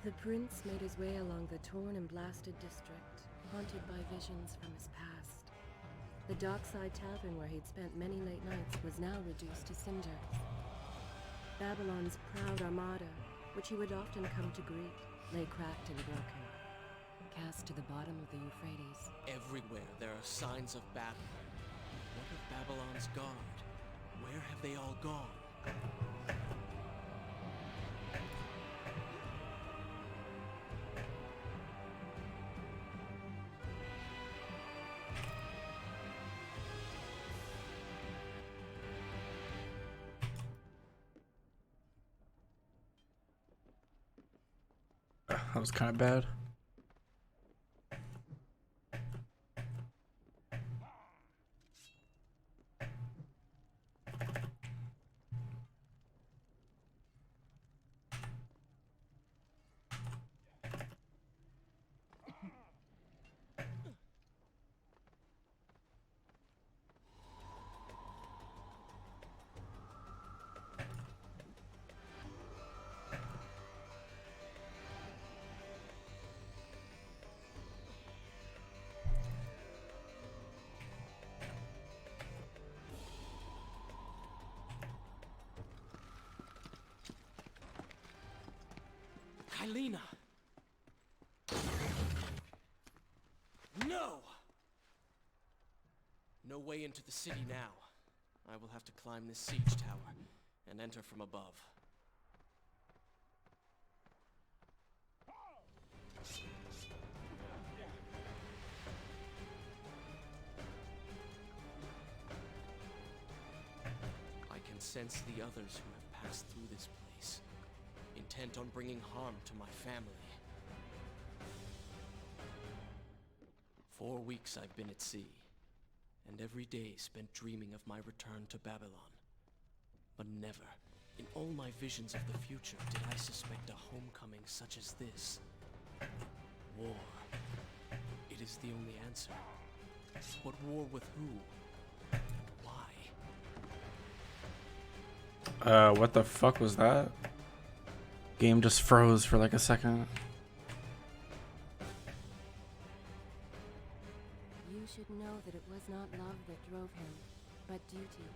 The prince made his way along the torn and blasted district, haunted by visions from his past. The dockside tavern where he'd spent many late nights was now reduced to cinders. Babylon's proud armada, which he would often come to greet, lay cracked and broken, cast to the bottom of the Euphrates. Everywhere there are signs of battle. What of Babylon's guard? Where have they all gone? That was kind of bad. Kylina! No! No way into the city now. I will have to climb this siege tower and enter from above. I can sense the others who have passed through this place, intent on bringing harm to my family. 4 weeks I've been at sea, and every day spent dreaming of my return to Babylon. But never, in all my visions of the future, did I suspect a homecoming such as this. War. It is the only answer. But war with who? And why? What the fuck was that? Game just froze for like a second. You should know that it was not love that drove him, but duty.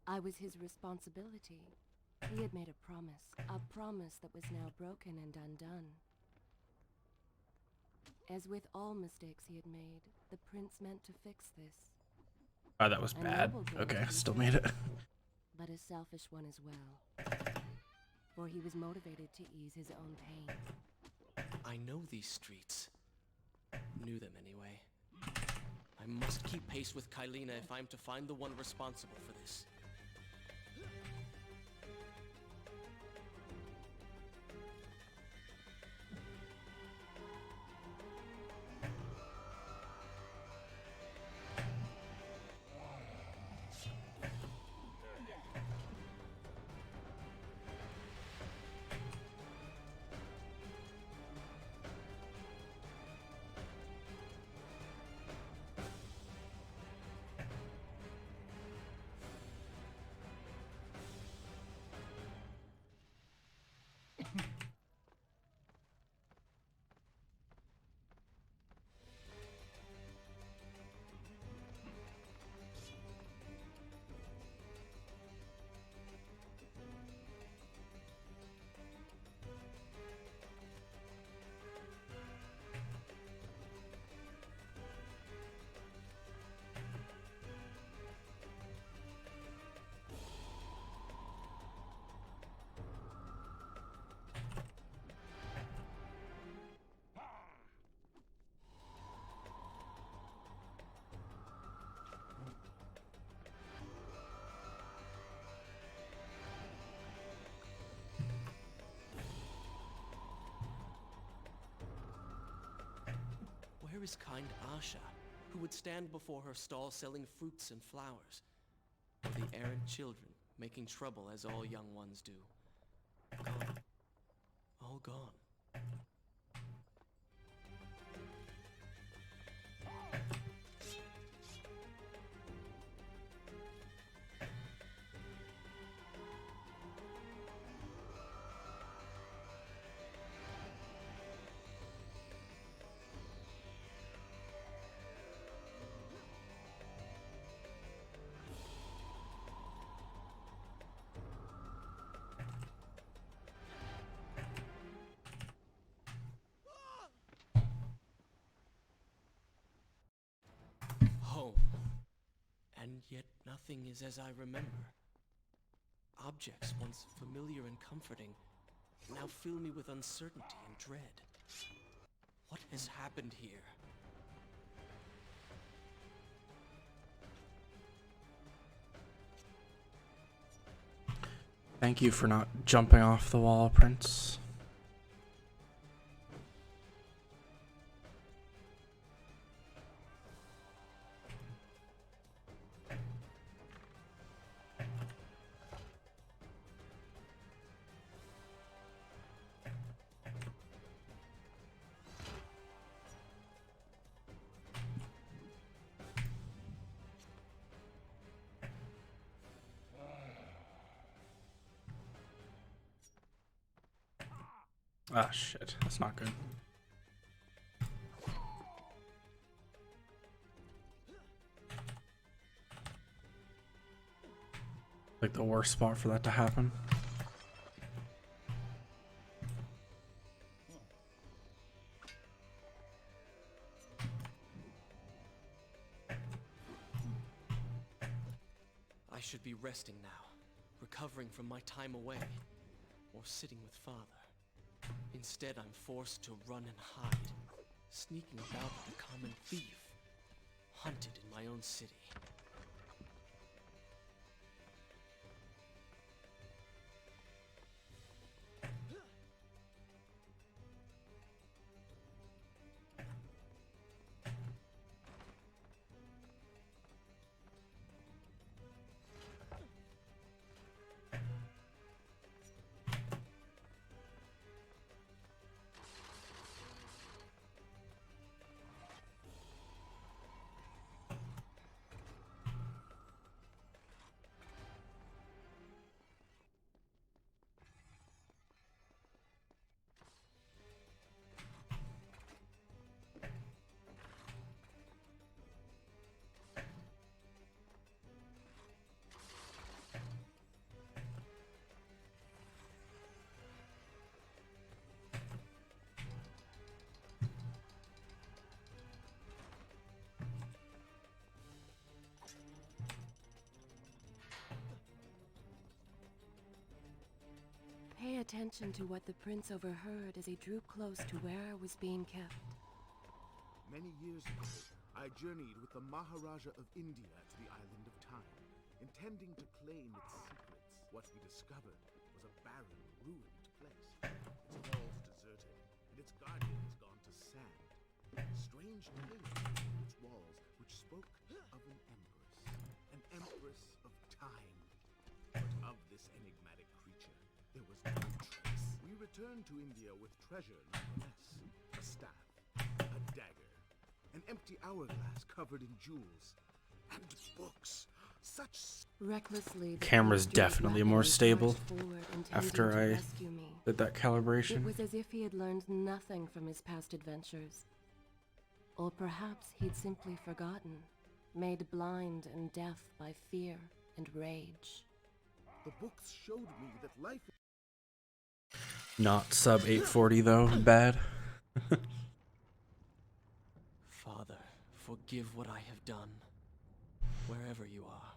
I was his responsibility. He had made a promise that was now broken and undone. As with all mistakes he had made, the prince meant to fix this. Oh, that was bad. Okay, still made it. But a selfish one as well. For he was motivated to ease his own pain. I know these streets. Knew them anyway. I must keep pace with Kylina if I'm to find the one responsible for this. Where is kind Asha, who would stand before her stall selling fruits and flowers? Or the errant children, making trouble as all young ones do? Gone. All gone. And yet nothing is as I remember. Objects once familiar and comforting now fill me with uncertainty and dread. What has happened here? Thank you for not jumping off the wall, Prince. Ah, shit. That's not good. Like the worst spot for that to happen. I should be resting now, recovering from my time away, or sitting with Father. Instead, I'm forced to run and hide, sneaking about like a common thief, hunted in my own city. Pay attention to what the prince overheard as he drew close to where I was being kept. Many years ago, I journeyed with the Maharaja of India to the island of Time, intending to claim its secrets. What we discovered was a barren, ruined place. Its walls deserted, and its guardians gone to sand. Strange tales on its walls which spoke of an empress of time. But of this enigmatic creature, there was no trace. We returned to India with treasure nonetheless. A staff, a dagger, an empty hourglass covered in jewels, and books. Such Recklessly, the Camera's prince drew definitely rapidly more stable forward, intending after to I rescue me. did that It calibration. was as if he had learned nothing from his past adventures. Or perhaps he'd simply forgotten, made blind and deaf by fear and rage. the books showed me that life Not sub 840 though. Bad. Father, forgive what I have done, wherever you are.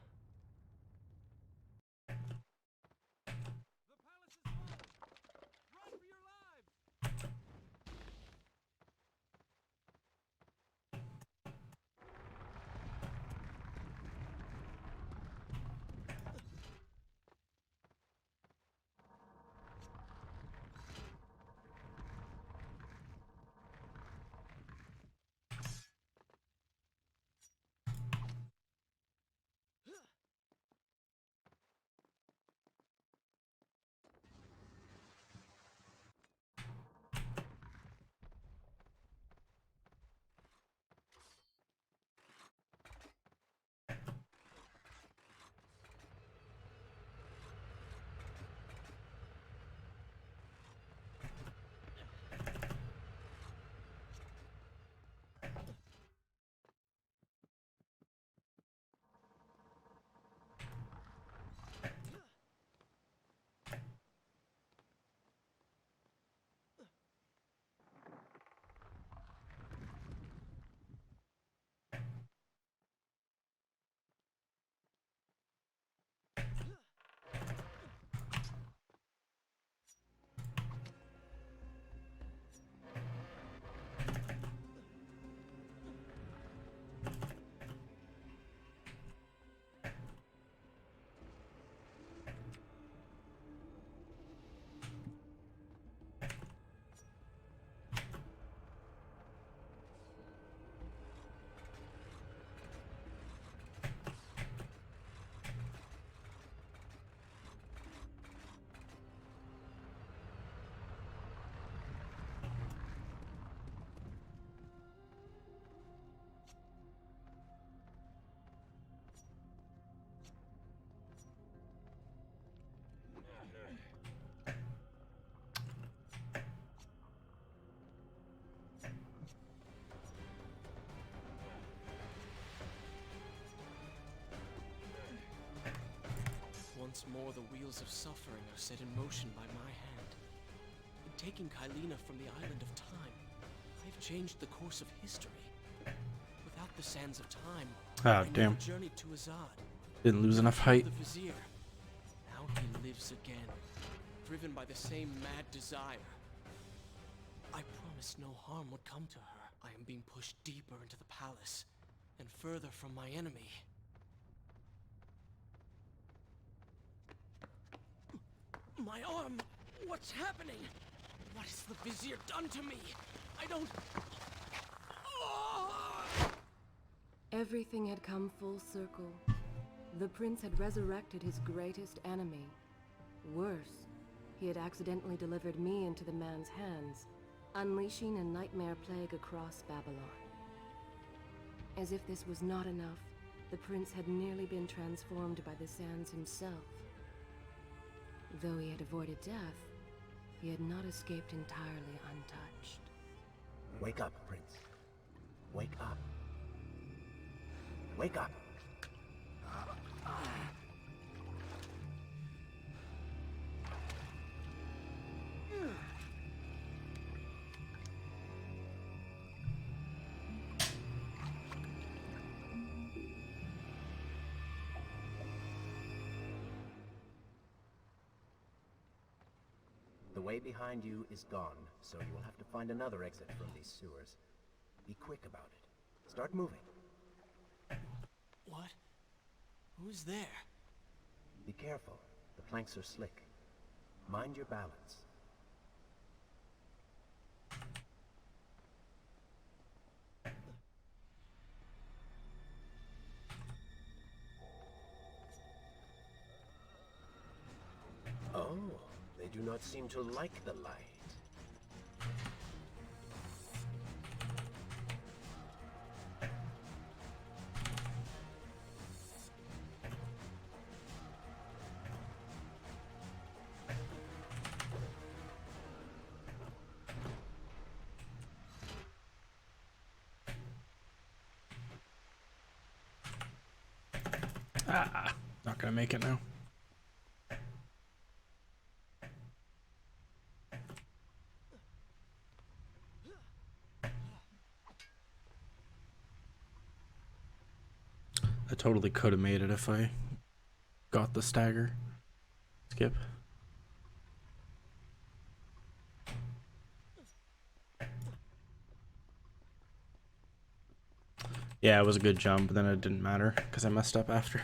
once more the wheels of suffering are set in motion by my hand. In taking Kylina from the island of time, I've changed the course of history. Without the sands of time, Ah, I damn. never journeyed to Azad. Didn't lose enough height. The Vizier. Now he lives again, driven by the same mad desire. I promised no harm would come to her. I am being pushed deeper into the palace, and further from my enemy. My arm! What's happening? What has the Vizier done to me? I don't... Everything had come full circle. The prince had resurrected his greatest enemy. Worse, he had accidentally delivered me into the man's hands, unleashing a nightmare plague across Babylon. As if this was not enough, the prince had nearly been transformed by the sands himself. Though he had avoided death, he had not escaped entirely untouched. Wake up, Prince. Wake up. Wake up. The way behind you is gone, so you will have to find another exit from these sewers. Be quick about it. Start moving. What? Who's there? Be careful. The planks are slick. Mind your balance. Oh, they do not seem to like the light. Ah, not gonna make it now. I totally could have made it if I got the stagger. Skip. Yeah, it was a good jump, but then it didn't matter because I messed up after.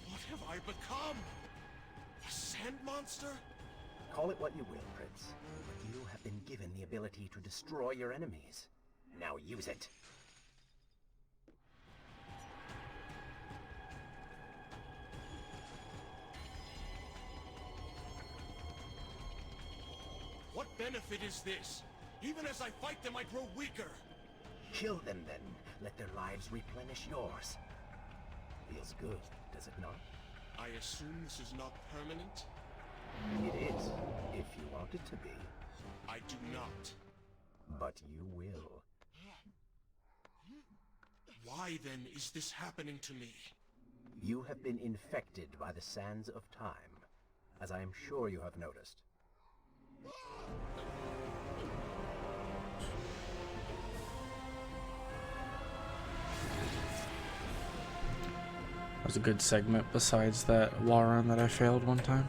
What have I become? A sand monster? Call it what you will, Prince. But you have been given the ability to destroy your enemies. Now use it. What benefit is this? Even as I fight them, I grow weaker. Kill them then. Let their lives replenish yours. Feels good, does it not? I assume this is not permanent? It is, if you want it to be. I do not. But you will. Why then is this happening to me? You have been infected by the sands of time, as I am sure you have noticed. That was a good segment besides that wall run that I failed one time.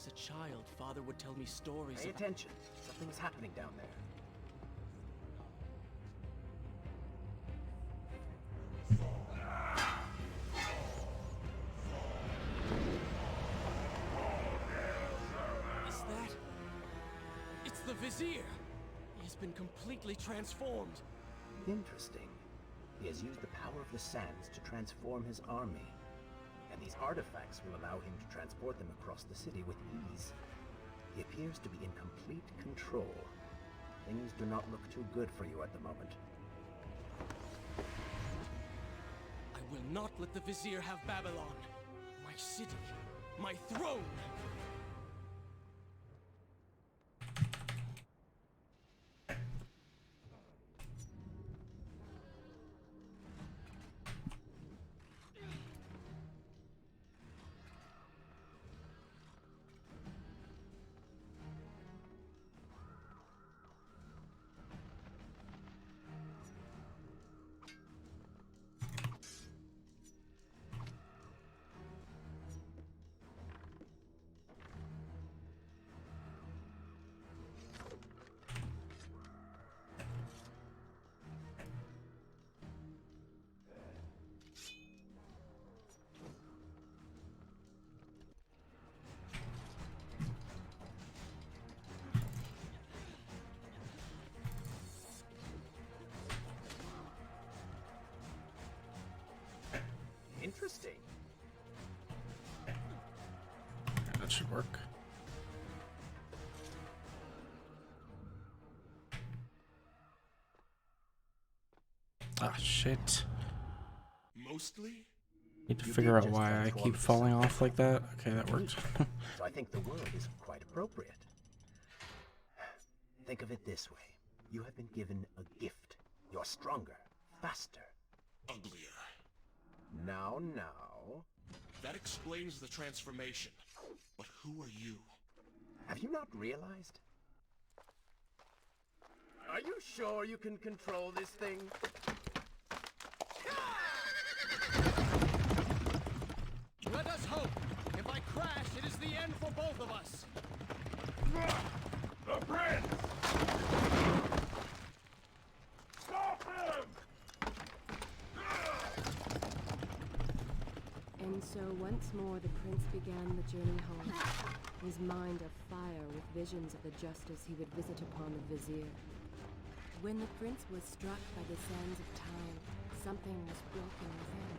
As a child, Father would tell me stories Pay of... attention. Something's happening down there. Is that... It's the Vizier! He has been completely transformed. Interesting. He has used the power of the sands to transform his army. And these artifacts will allow him to transport them across the city with ease. He appears to be in complete control. Things do not look too good for you at the moment. I will not let the Vizier have Babylon. My city. My throne. Interesting. That should work. Ah, shit. Mostly? Need to You figure did out just why I transform keep falling off like that. Okay, that worked. So I think the word is quite appropriate. Think of it this way. You have been given a gift. You're stronger, faster. Uglier. Now. That explains the transformation. But who are you? Have you not realized? Are you sure you can control this thing? Let us hope. If I crash, it is the end for both of us. The prince! Stop him! And so once more the prince began the journey home, his mind afire with visions of the justice he would visit upon the Vizier. When the prince was struck by the sands of time, something was broken within.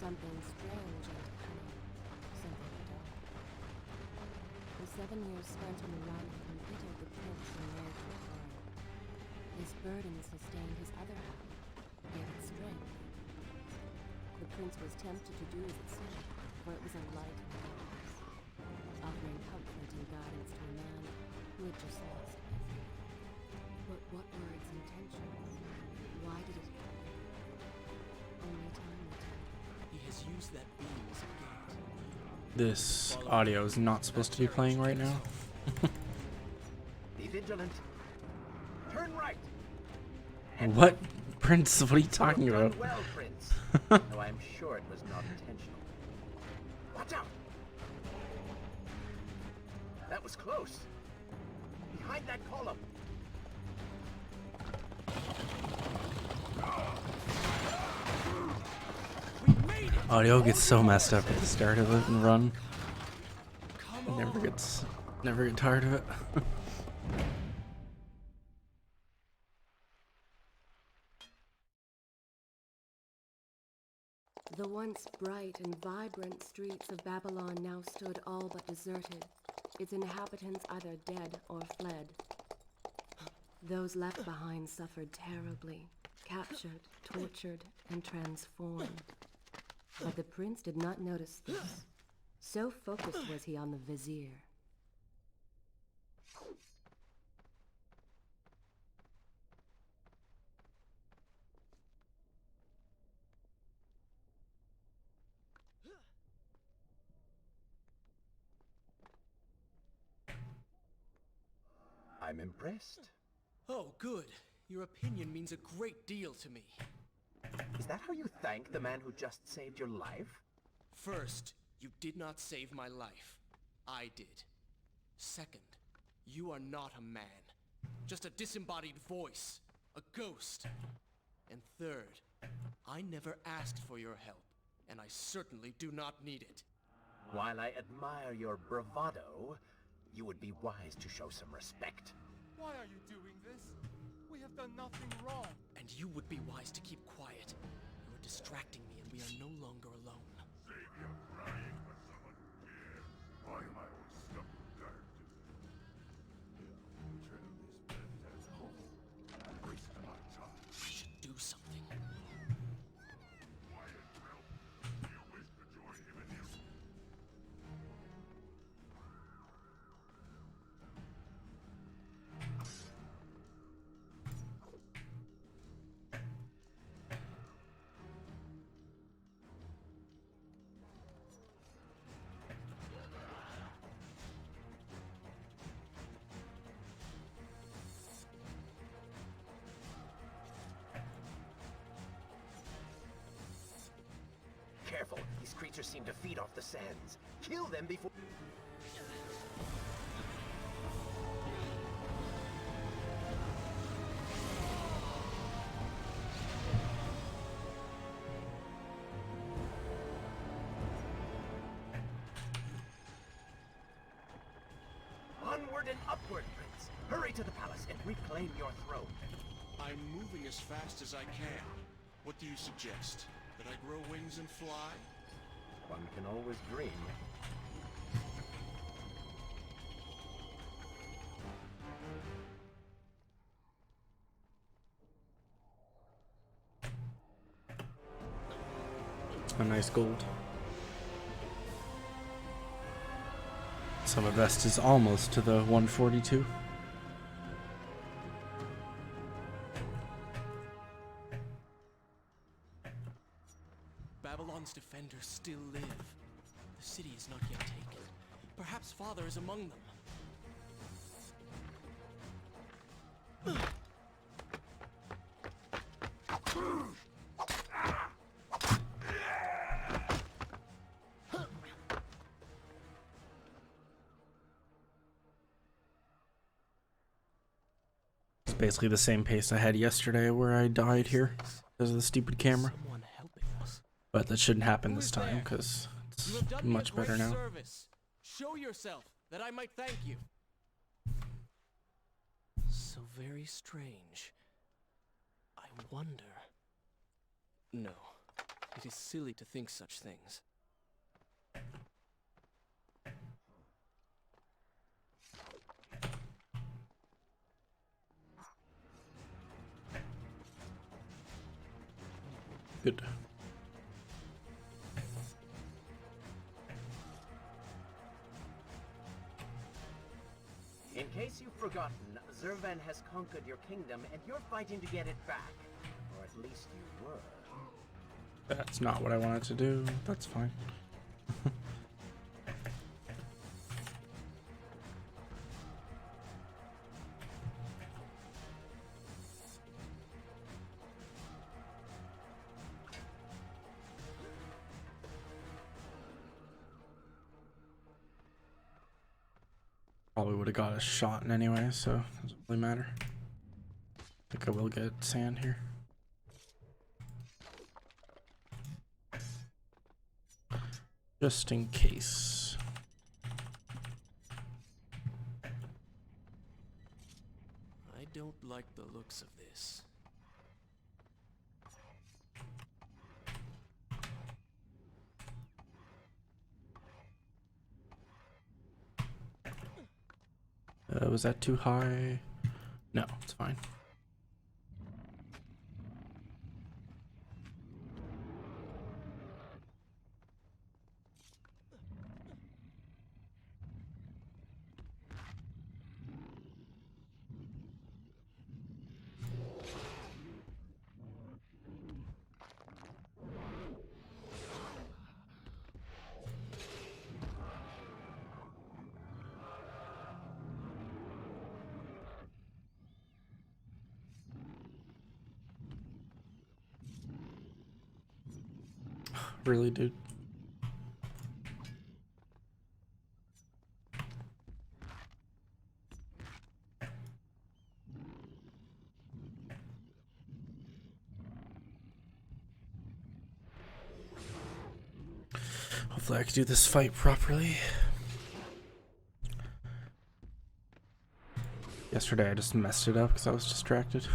Something strange and cunning. Something dark. The 7 years spent on the run embittered the prince and made him harm. This burden sustained his other half, gave it strength. The prince was tempted to do as it said, for it was a light cause, offering comfort and guidance to a man who had just lost everything. But what were its intentions? Why did it happen? Only time will tell. He has used that beam as a gate. This audio is not supposed to be playing right now. Be vigilant. Turn right. What? Prince, what are you talking You've done about? well, Prince. Though I'm sure it was not intentional. Watch out! That was close. Behind that column. We made it! Audio gets so messed up at the start of it and run. Come Never on! get tired of it. The once bright and vibrant streets of Babylon now stood all but deserted, its inhabitants either dead or fled. Those left behind suffered terribly, captured, tortured, and transformed. But the prince did not notice this. So focused was he on the Vizier. I'm impressed. Oh, good. Your opinion means a great deal to me. Is that how you thank the man who just saved your life? First, you did not save my life. I did. Second, you are not a man. Just a disembodied voice. A ghost. And third, I never asked for your help, and I certainly do not need it. While I admire your bravado, you would be wise to show some respect. Why are you doing this? We have done nothing wrong. And you would be wise to keep quiet. You are distracting me, and we are no longer alone. Savior crying for someone dear. Why am I always stuck with characters? Turn this bed home. Waste my time. We should do something. Quiet, well. Do you wish to join him in his... Careful, these creatures seem to feed off the sands. Kill them before... Onward and upward, Prince. Hurry to the palace and reclaim your throne. I'm moving as fast as I can. What do you suggest? That I grow wings and fly? One can always dream. A nice gold. Summer vest is almost to the 142. Babylon's defenders still live. The city is not yet taken. Perhaps Father is among them. It's basically the same pace I had yesterday where I died here because of the stupid camera. Someone helping us. But that shouldn't happen Who this is time there? because it's You have done me a much better great now. service. Show yourself, that I might thank you. So very strange. I wonder... No, it is silly to think such things. Good. In case you've forgotten, Zervan has conquered your kingdom and you're fighting to get it back. Or at least you were. That's not what I wanted to do. That's fine. Probably would have got a shot in anyway, so it doesn't really matter. I think I will get sand here. Just in case. I don't like the looks of this. Was that too high? No, it's fine. Really, dude? Hopefully I can do this fight properly. Yesterday I just messed it up because I was distracted.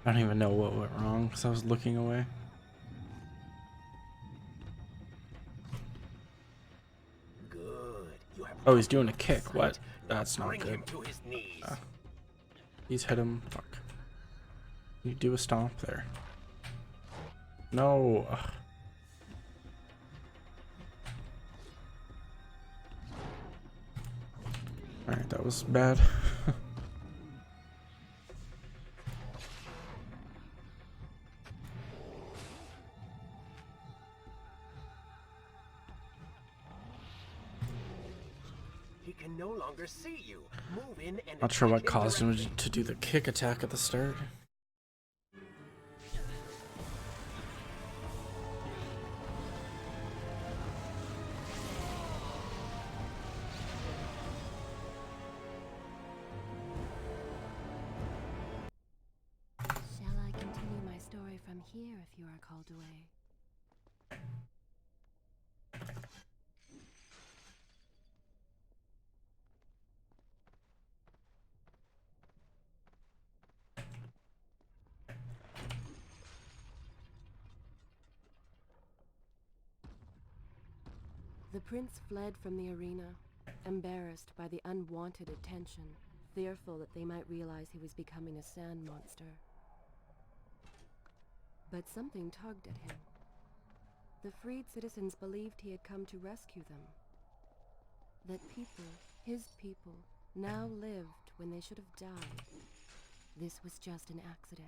I don't even know what went wrong because I was looking away. Good. You have Oh, he's doing a kick. What? That's not bring good. him to his knees. He's hit him. Fuck. You do a stomp there. No. Ugh. Alright, that was bad. He can no longer see you. Move in and Not sure what attack caused him directly. to do the kick attack at the start. Shall I continue my story from here if you are called away? The prince fled from the arena, embarrassed by the unwanted attention, fearful that they might realize he was becoming a sand monster. But something tugged at him. The freed citizens believed he had come to rescue them. That people, his people, now lived when they should have died. This was just an accident.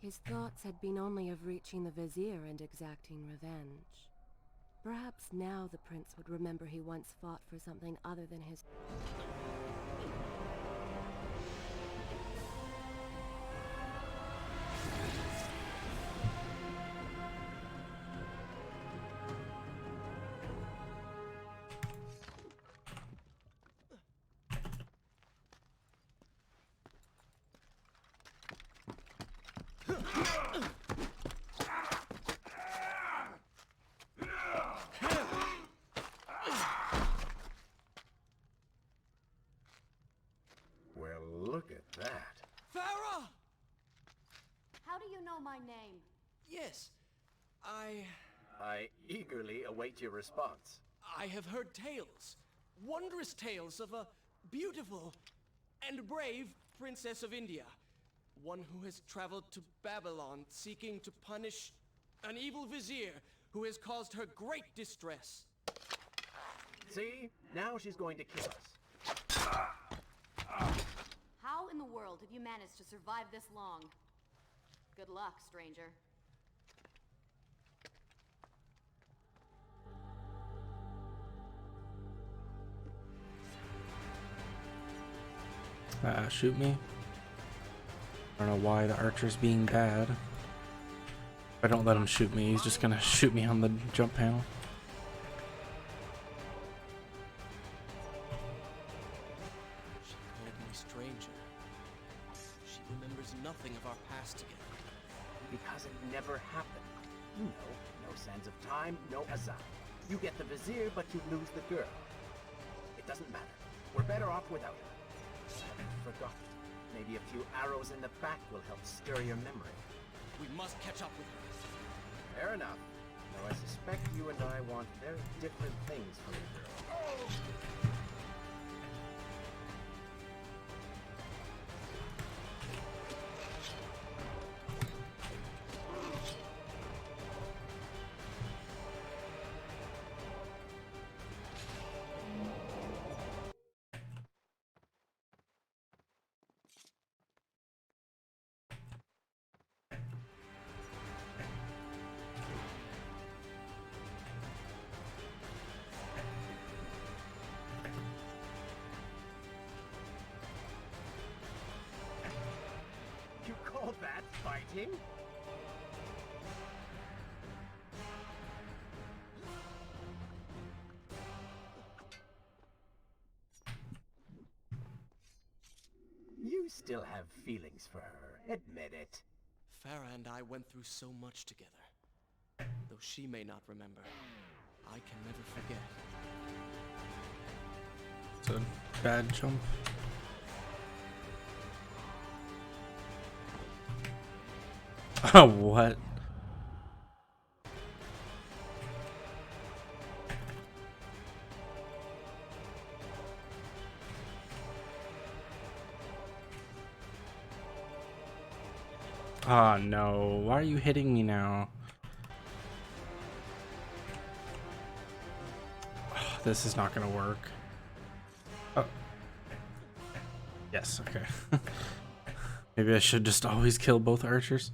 His thoughts had been only of reaching the Vizier and exacting revenge. Perhaps now the prince would remember he once fought for something other than his... Well, look at that. Farah! How do you know my name? Yes, I eagerly await your response. I have heard tales, wondrous tales of a beautiful and brave princess of India. One who has traveled to Babylon seeking to punish an evil vizier who has caused her great distress. See? Now she's going to kill us. How in the world have you managed to survive this long? Good luck, stranger. Shoot me. I don't know why the archer's being bad. If I don't let him shoot me, he's just gonna shoot me on the jump panel. She called me stranger. She remembers nothing of our past together. Because it never happened. You know, no sands of time, no azab. You get the vizier, but you lose the girl. It doesn't matter. We're better off without her. I haven't forgotten. Maybe a few arrows in the back will help stir your memory. We must catch up with her. Fair enough. Though I suspect you and I want very different things from the girl. You call that fighting? You still have feelings for her. Admit it. Farah and I went through so much together, though she may not remember. I can never forget. It's a bad jump. Oh, what? Ah, no. Why are you hitting me now? Oh, this is not gonna work. Oh. Yes, okay. Maybe I should just always kill both archers.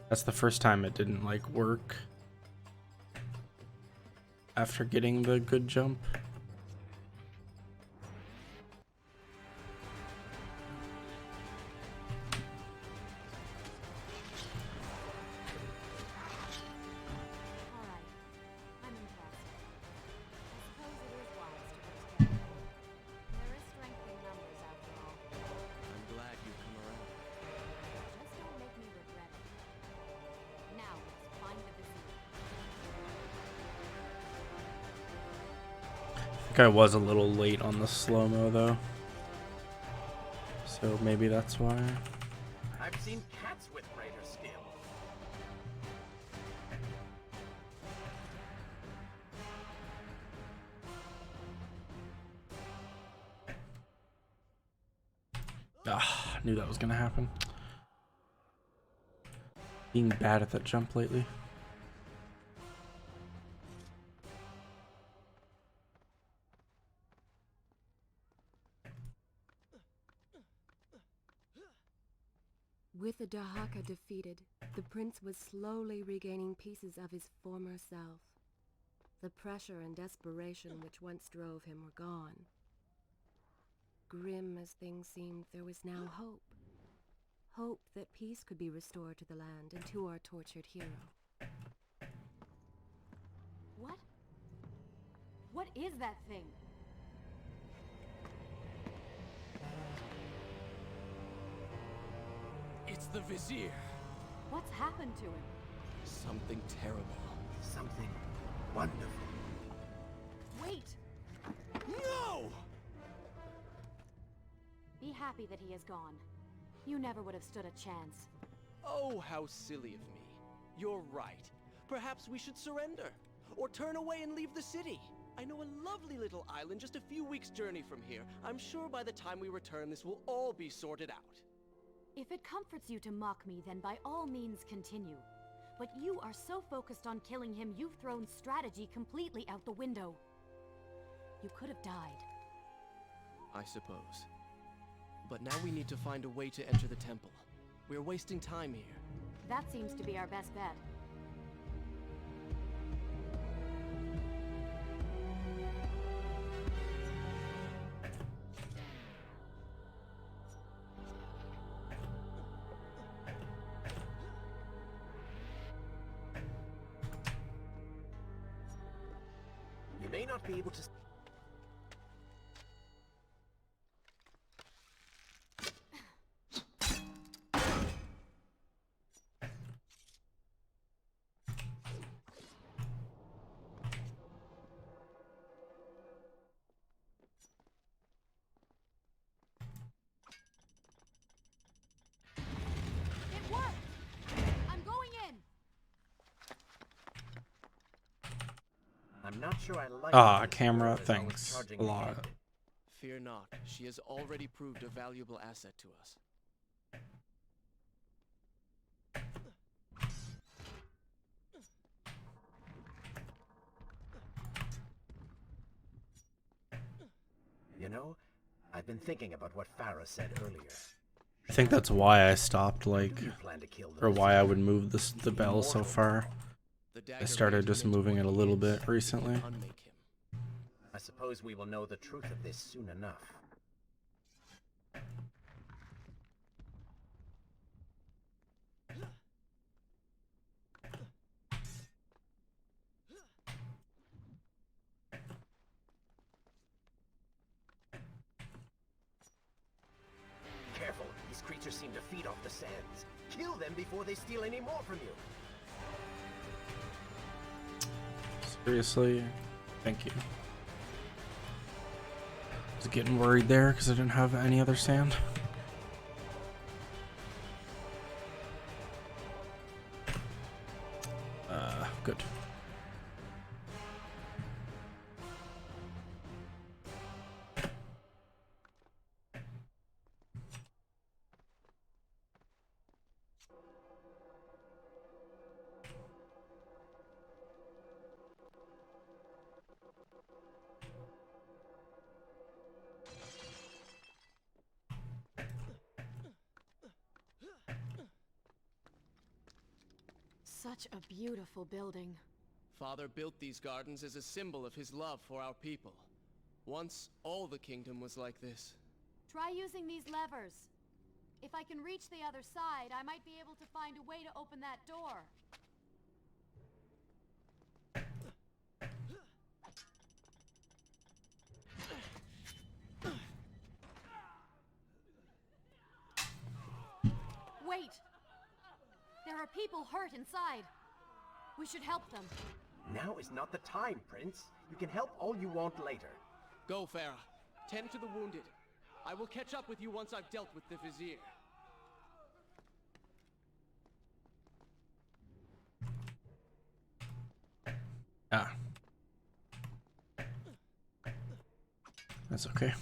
That's the first time it didn't, like, work after getting the good jump. Alright. I'm impressed. I suppose it is wise to risk everything. There is strength in numbers after all. I'm glad you've come around. Just don't make me regret it. Now let's find the Vizier. I think I was a little late on the slow-mo, though. So maybe that's why. I've seen cats with greater skill. Ah, knew that was gonna happen. Being bad at that jump lately. With the Dahaka defeated, the prince was slowly regaining pieces of his former self. The pressure and desperation which once drove him were gone. Grim as things seemed, there was now hope. Hope that peace could be restored to the land and to our tortured hero. What? What is that thing? It's the Vizier. What's happened to him? Something terrible. Something wonderful. Wait! No! Be happy that he is gone. You never would have stood a chance. Oh, how silly of me. You're right. Perhaps we should surrender. Or turn away and leave the city. I know a lovely little island just a few weeks' journey from here. I'm sure by the time we return this will all be sorted out. If it comforts you to mock me, then by all means continue. But you are so focused on killing him, you've thrown strategy completely out the window. You could have died. I suppose. But now we need to find a way to enter the temple. We're wasting time here. That seems to be our best bet. You may not be able to... It worked! I'm going in! I'm not sure I like... Ah, this camera, girl is always thanks charging a lot. ahead. Fear not. She has already proved a valuable asset to us. You know, I've been thinking about what Farah said earlier. I think that's why I stopped, like, You plan to kill the or why I Vizier? would move the bell so far. The I dagger started made him just into moving what it a he little is. bit We can recently. unmake him. I suppose we will know the truth of this soon enough. Careful, these creatures seem to feed off the sands. Kill them before they steal any more from you. Seriously? Thank you. I was getting worried there because I didn't have any other sand. Good. Such a beautiful building. Father built these gardens as a symbol of his love for our people. Once, all the kingdom was like this. Try using these levers. If I can reach the other side, I might be able to find a way to open that door. Wait! There are people hurt inside. We should help them. Now is not the time, Prince. You can help all you want later. Go, Farah. Tend to the wounded. I will catch up with you once I've dealt with the Vizier. Ah. That's okay.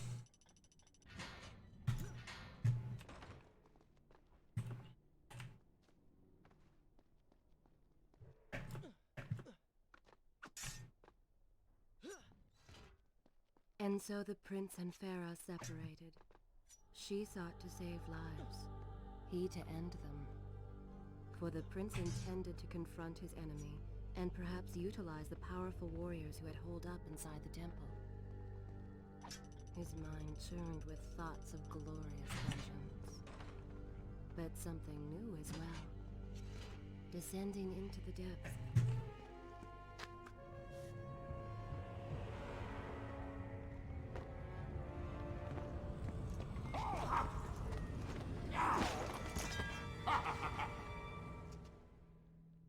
And so the prince and Farah separated. She sought to save lives, he to end them. For the prince intended to confront his enemy, and perhaps utilize the powerful warriors who had holed up inside the temple. His mind churned with thoughts of glorious vengeance. But something new as well. Descending into the depths.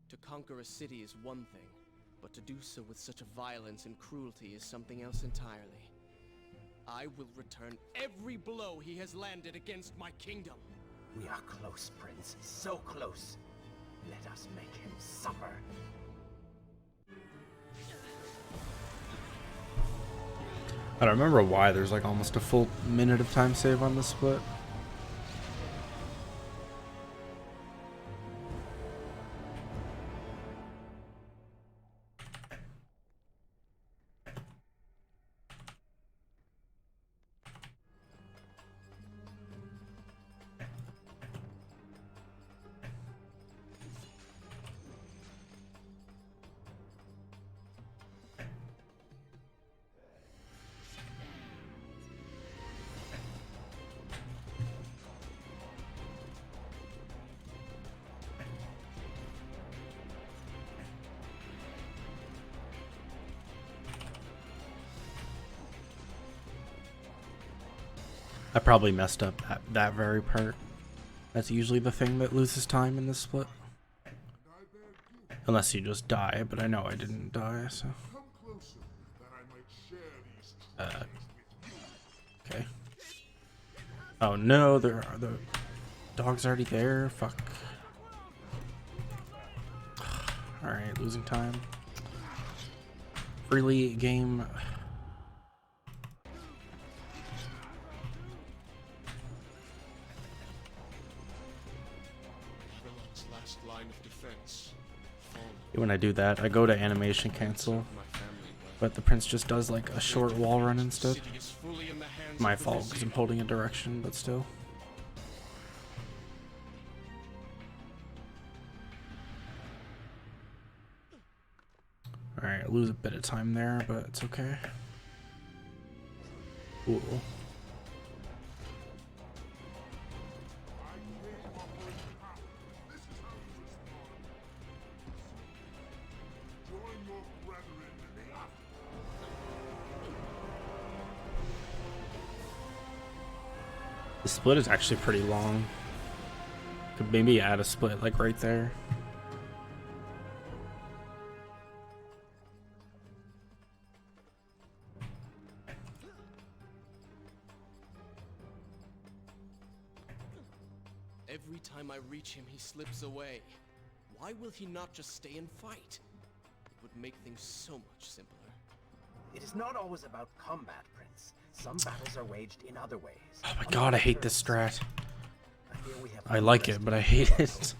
To conquer a city is one thing, but to do so with such violence and cruelty is something else entirely. I will return every blow he has landed against my kingdom. We are close, Prince. So close. Let us make him suffer. I don't remember why there's like almost a full minute of time save on this split. I probably messed up that very part. That's usually the thing that loses time in this split. Unless you just die, but I know I didn't die, so. Come closer, that I might share these treasures with you. Okay. Oh no, there are the dog's already there. Fuck. Alright, losing time. Freely game. Babylon's last line of defense. Fallen. When I do that, I go to animation cancel, My family, but the prince just does like a short wall run instead. city is fully in the hands My of the fault because I'm Vizier. holding a direction, but still. Alright, I lose a bit of time there, but it's okay. Ooh. I came offering power. This is how you respond. Join your brethren in the The split is actually pretty long. Could maybe add a split like right there. Every time I reach him, he slips away. Why will he not just stay and fight? It would make things so much simpler. It is not always about combat, Prince. Some battles are waged in other ways. Oh my god, I hate this strat. I fear we have I like it, but I hate it.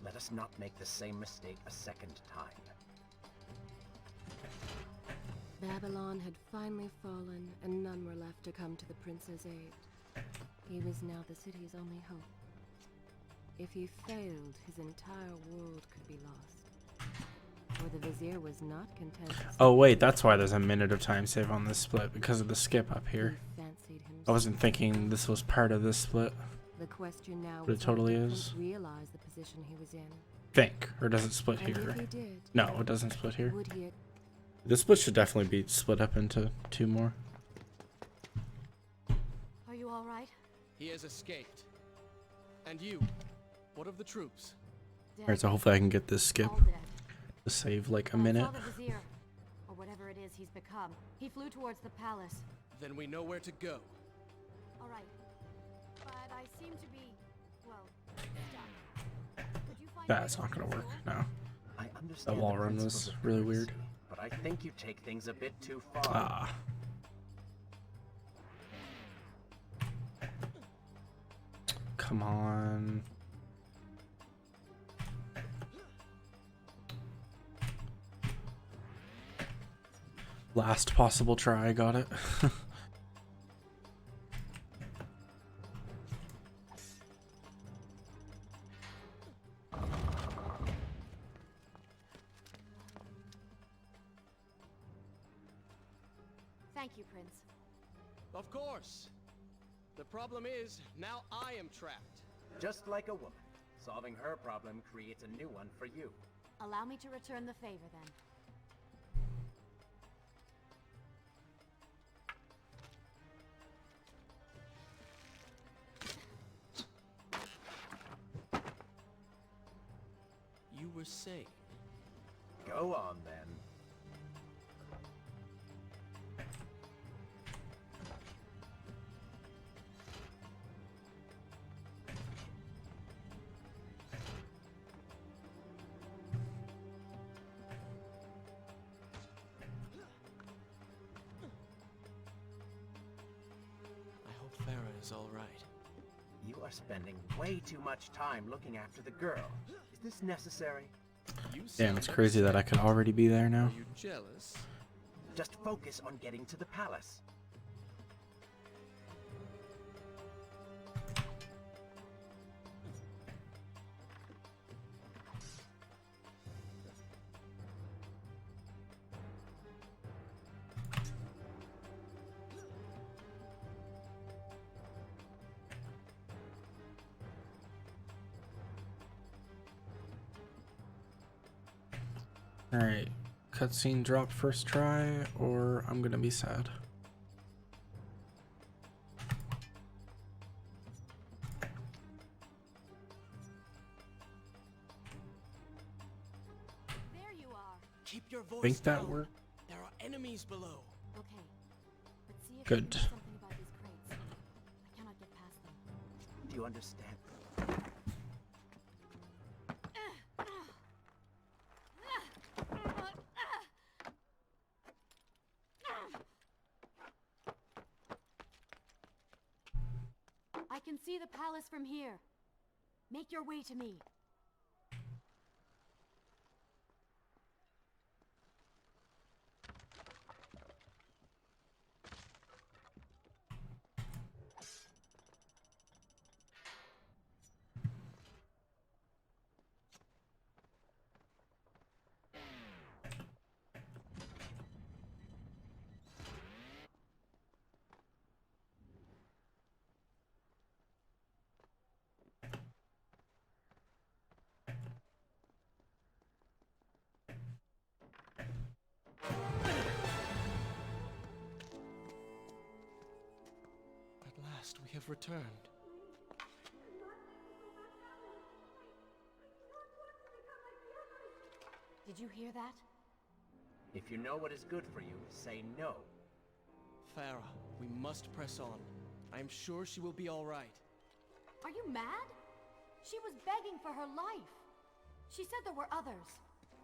Let us not make the same mistake a second time. Babylon had finally fallen, and none were left to come to the prince's aid. He was now the city's only hope. If he failed, his entire world could be lost. For the Vizier was not content to Oh wait, that's why there's a minute of time save on this split, because of the skip up here. he fancied himself. I wasn't thinking this was part of this split. The question now But it was totally did the is. prince realize the position he was in. Think, or does it split And here? if he did, No, it doesn't split here. would he This split should definitely be split up into 2 more. Are you all right? He has escaped. And you? What of the troops? Dead. Alright, so hopefully I can get this skip All dead. to save like a But I minute. saw the Vizier, or whatever it is he's become. He flew towards the palace. Then we know where to go. All right. But I seem to be, well, stuck. Could you find That's a way not gonna to work, the door? no. I understand wall the run principles was of really diplomacy, weird. but I think you take things a bit too far. Ah. Come on. Last possible try, got it. Thank you, Prince. Of course. The problem is, now I am trapped. Just like a woman. Solving her problem creates a new one for you. Allow me to return the favor then. You were saying. Go on then. I hope Farah is all right. You are spending way too much time looking after the girl. Is this necessary? You Damn, sound it's crazy that I could already be there now. Are you jealous? Just focus on getting to the palace. Alright. Cutscene drop first try, or I'm gonna be sad. There you are. Keep your voice Think that down. worked? There are enemies below. Okay. But see if Good. you can do something about these crates. I cannot get past them. Do you understand? I can see the palace from here. Make your way to me. At last, we have returned. did you hear that? If you know what is good for you, say no. Farah, we must press on. I am sure she will be all right. Are you mad? She was begging for her life. She said there were others.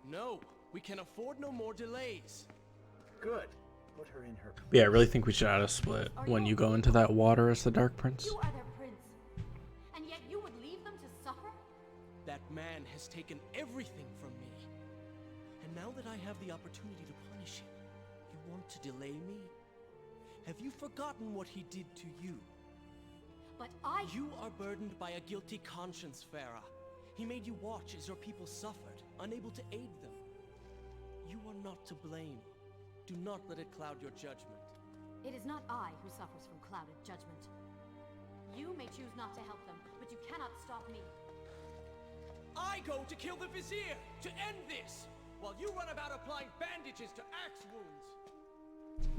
No, we can afford no more delays. Good. Put her in her... Yeah, I really think we should add a split when you go into that water as the Dark Prince. You are their prince. And yet you would leave them to suffer? That man has taken everything from me. And now that I have the opportunity to punish him, you want to delay me? Have you forgotten what he did to you? But I... You are burdened by a guilty conscience, Farah. He made you watch as your people suffered, unable to aid them. You are not to blame. Do not let it cloud your judgment. It is not I who suffers from clouded judgment. You may choose not to help them, but you cannot stop me. I go to kill the Vizier, to end this, while you run about applying bandages to axe wounds.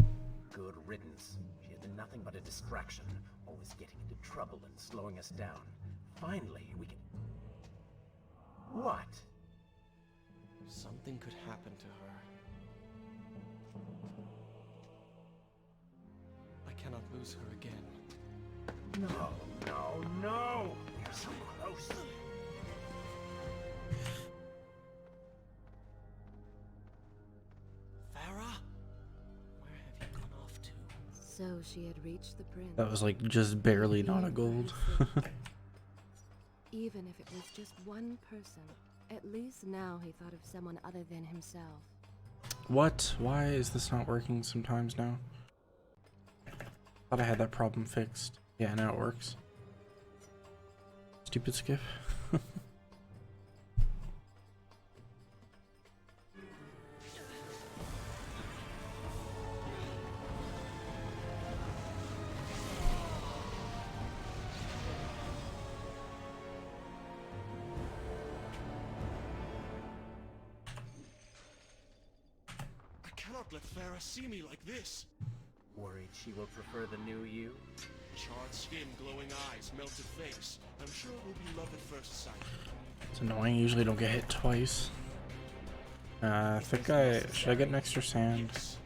Good riddance. She has been nothing but a distraction, always getting into trouble and slowing us down. Finally, we can... What? Something could happen to her. I cannot lose her again. No, no, no! We're so close. Farah? Where have you gone off to? So she had reached the prince. That was like just barely not a gold. Even if it was just one person, at least now he thought of someone other than himself. What? Why is this not working sometimes now? Thought I had that problem fixed. Yeah, now it works. Stupid skiff. I cannot let Farah see me like this. Worried she will prefer the new you? Charred skin, glowing eyes, melted face. I'm sure it will be love at first sight. It's annoying. Usually don't get hit twice. I think should I get an extra sand? Yes.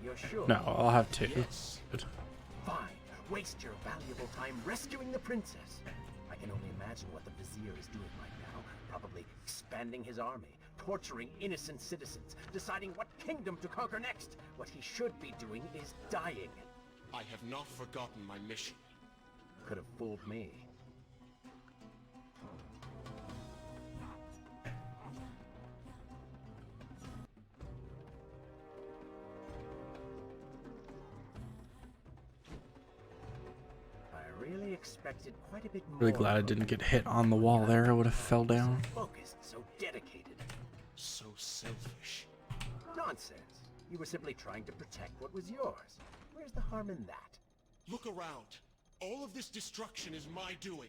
You're sure? No, I'll have two. Yes. Good. Fine. Waste your valuable time rescuing the princess. I can only imagine what the Vizier is doing right now. Probably expanding his army, torturing innocent citizens, deciding what kingdom to conquer next. What he should be doing is dying. I have not forgotten my mission. Could have fooled me. I really expected quite a bit more. Really glad I didn't get hit on the wall there. I would have fell down. So focused, so dedicated. So selfish. Nonsense. You were simply trying to protect what was yours. Where's the harm in that? Look around. All of this destruction is my doing.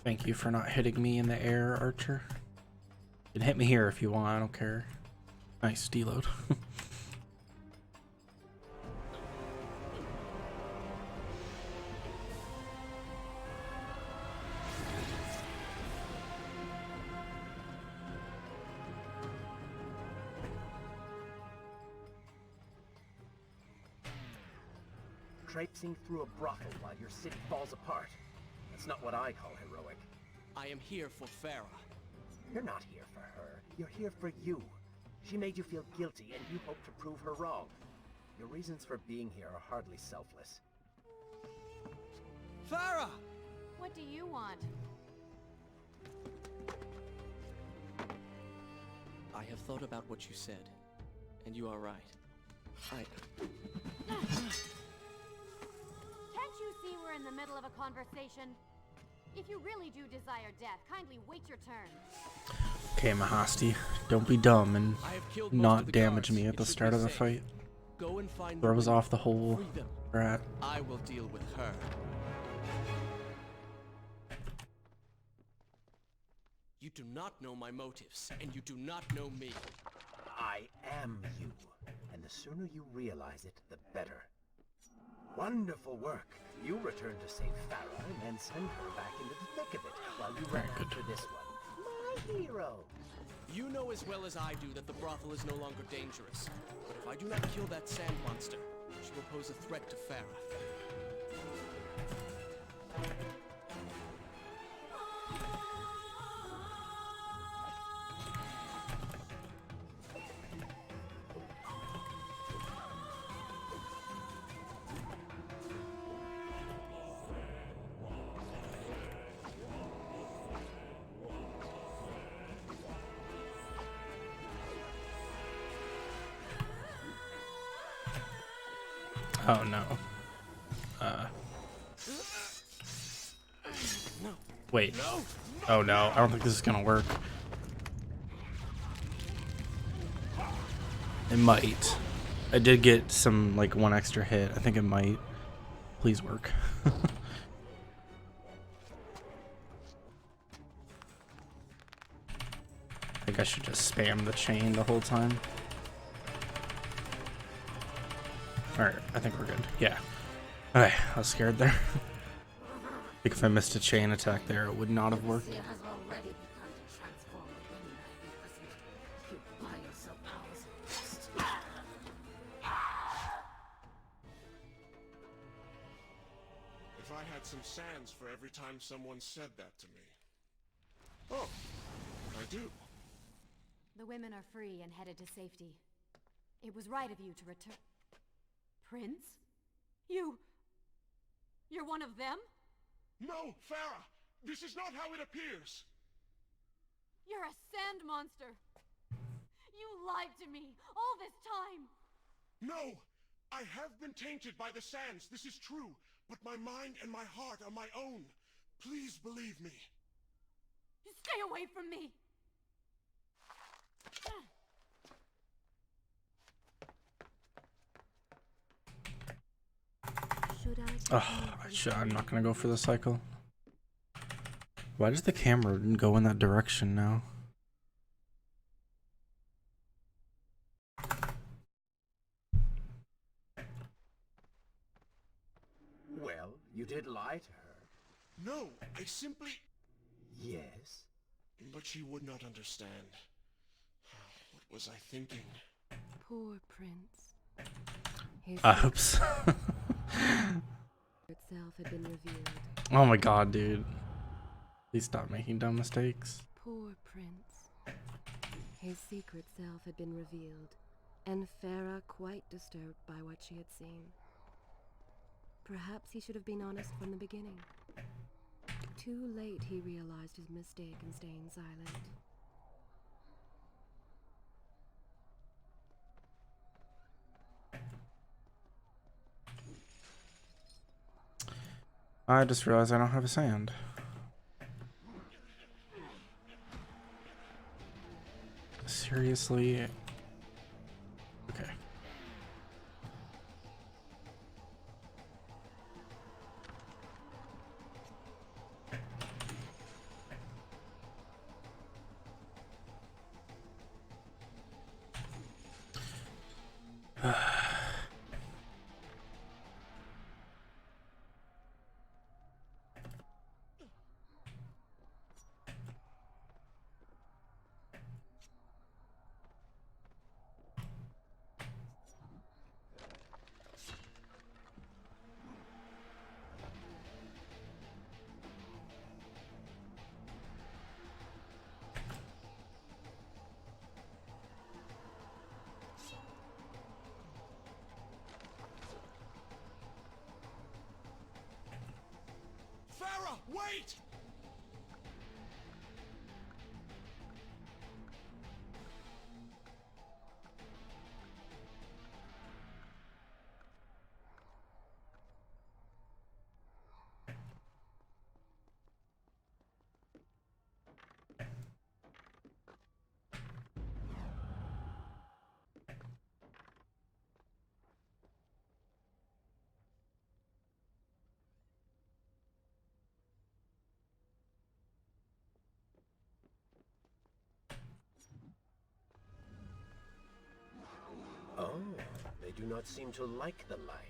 Thank you for not hitting me in the air, Archer. You can hit me here if you want, I don't care. Nice deload. Traipsing through a brothel while your city falls apart. That's not what I call heroic. I am here for Farah. You're not here for her. You're here for you. She made you feel guilty, and you hope to prove her wrong. Your reasons for being here are hardly selfless. Farah! What do you want? I have thought about what you said, and you are right. Can't you see we're in the middle of a conversation? If you really do desire death, kindly wait your turn. Okay, Mahasti, don't be dumb and I have killed most not of the damage guards. me at It the should start be of the safe. fight. Go and find Throw us women. off the whole Free them. rat. I will deal with her. You do not know my motives, and you do not know me. I am you, and the sooner you realize it, the better. Wonderful work. You return to save Farah and then send her back into the thick of it while you run after this one. My hero. You know as well as I do that the brothel is no longer dangerous. But if I do not kill that sand monster, she will pose a threat to Farah. Oh no. Wait. Oh no, I don't think this is gonna work. It might. I did get some, like, one extra hit. I think it might. Please work. I think I should just spam the chain the whole time. Alright, I think we're good. Yeah. Okay, I was scared there. I think if I missed a chain attack there, it would not have worked. Vizier has already begun to transform the wind. You by yourself powers. If I had some sands for every time someone said that to me. Oh, I do. The women are free and headed to safety. It was right of you to return. Prince? You're one of them? No, Farah! This is not how it appears! You're a sand monster! You lied to me all this time! No! I have been tainted by the sands, this is true, but my mind and my heart are my own. Please believe me. Stay away from me! I'm not gonna go for the cycle. Why does the camera go in that direction now? Well, you did lie to her. No, I simply... Yes? But she would not understand. What was I thinking? Poor Prince. His Oops. itself had been revealed. Oh my god, dude. Please stop making dumb mistakes. Poor Prince. His secret self had been revealed, and Farah quite disturbed by what she had seen. Perhaps he should have been honest from the beginning. Too late he realized his mistake in staying silent. I just realized I don't have a sand. Seriously? Okay. Farah, wait! Oh, they do not seem to like the light.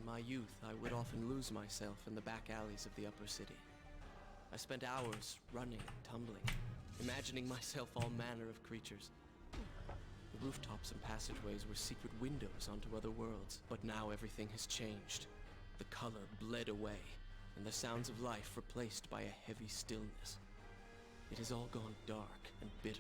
In my youth, I would often lose myself in the back alleys of the upper city. I spent hours running and tumbling, imagining myself all manner of creatures. The rooftops and passageways were secret windows onto other worlds. But now everything has changed. The color bled away, and the sounds of life replaced by a heavy stillness. It has all gone dark and bitter.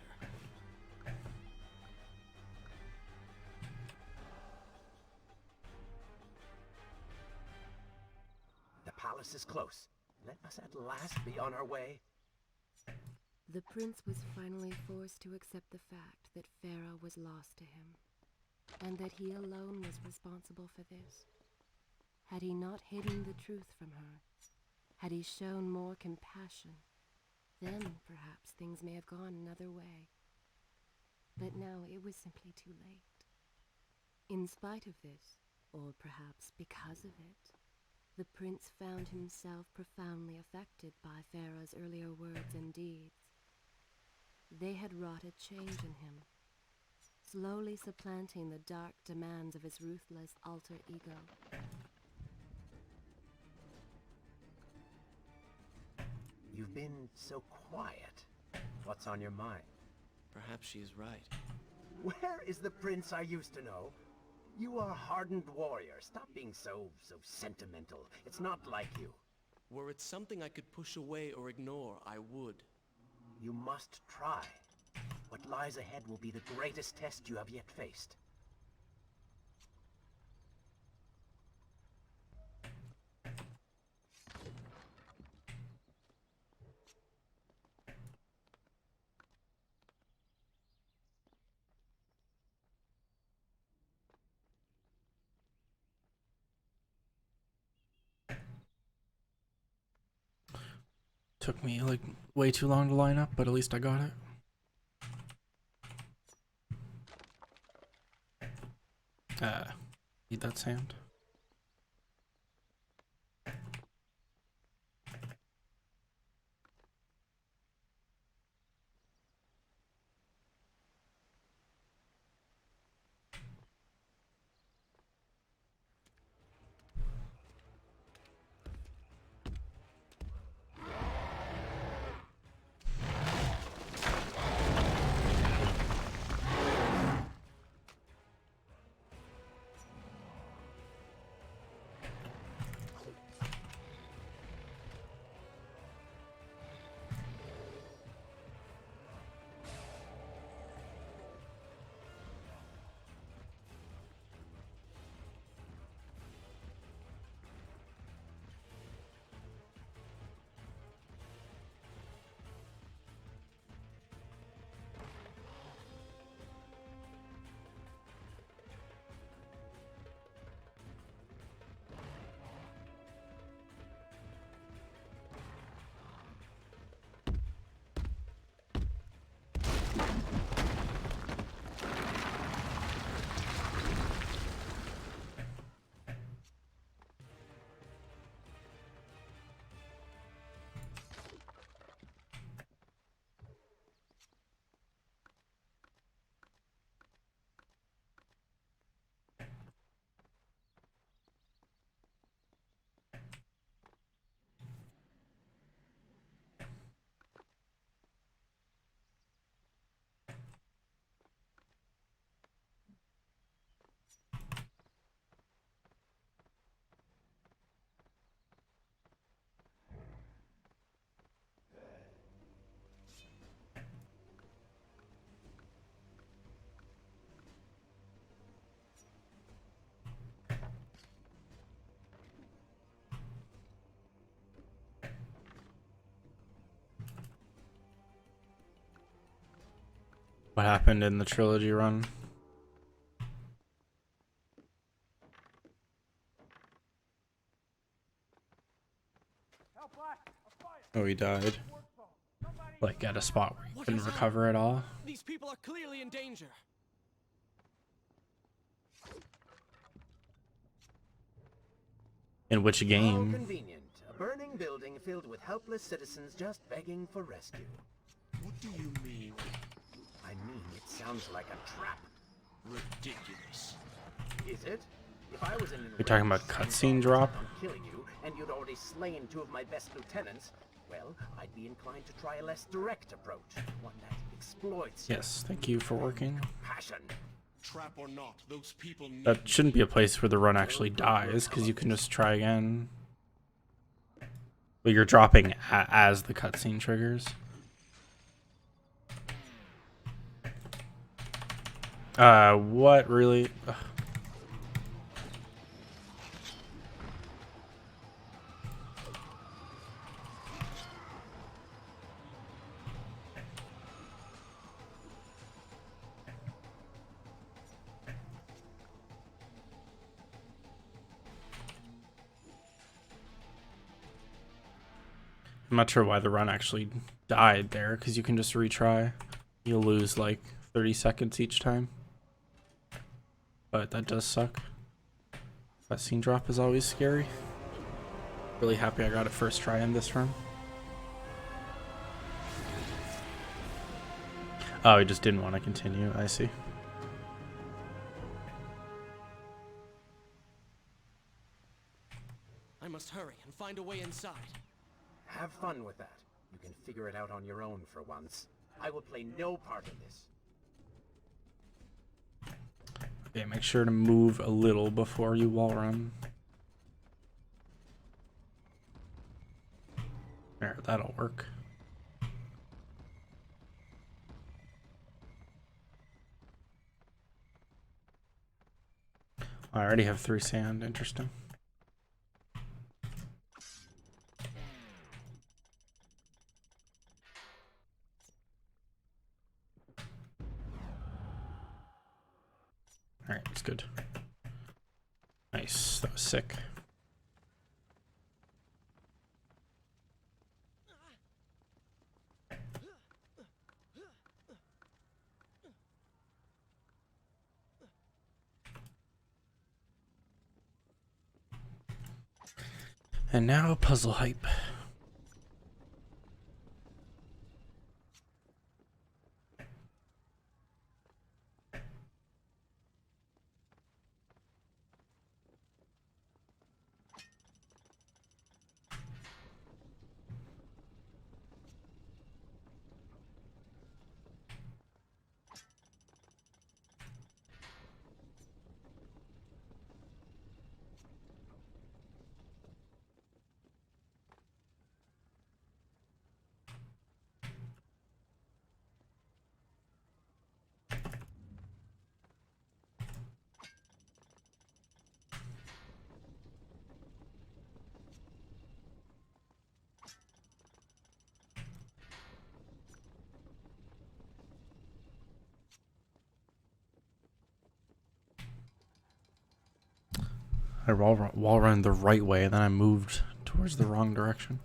The palace is close. Let us at last be on our way. The prince was finally forced to accept the fact that Farah was lost to him, and that he alone was responsible for this. Had he not hidden the truth from her, had he shown more compassion, then perhaps things may have gone another way. But now it was simply too late. In spite of this, or perhaps because of it, the prince found himself profoundly affected by Farah's earlier words and deeds. They had wrought a change in him, slowly supplanting the dark demands of his ruthless alter ego. You've been so quiet. What's on your mind? Perhaps she is right. Where is the prince I used to know? You are a hardened warrior. Stop being so sentimental. It's not like you. Were it something I could push away or ignore, I would. You must try. What lies ahead will be the greatest test you have yet faced. Took me like way too long to line up, but at least I got it. Need that sand. What happened in the trilogy run? Oh, he died. Like at a spot where he couldn't recover at all. These people are clearly in danger. In which How game? convenient. A burning building filled with helpless citizens just begging for rescue. What do you mean? I mean, it sounds like a trap. Ridiculous. Is it? If I was in an You're talking about cutscene drop? on killing you, and you'd already slain 2 of my best lieutenants, well, I'd be inclined to try a less direct approach, one that exploits Yes, thank you for working. passion. Trap or not, those people need That shouldn't be a place where the run actually dies, because you can just try again. But you're dropping as the cutscene triggers. What really? Ugh. I'm not sure why the run actually died there, because you can just retry. You'll lose like 30 seconds each time. But that does suck. That scene drop is always scary. Really happy I got it first try in this run. Oh, he just didn't want to continue. I see. I must hurry and find a way inside. Have fun with that. You can figure it out on your own for once. I will play no part in this. Okay, make sure to move a little before you wall run. There, that'll work. I already have 3 sand. Interesting. Alright, it's good. Nice. That was sick. And now puzzle hype. I wall run the right way, and then I moved towards the wrong direction.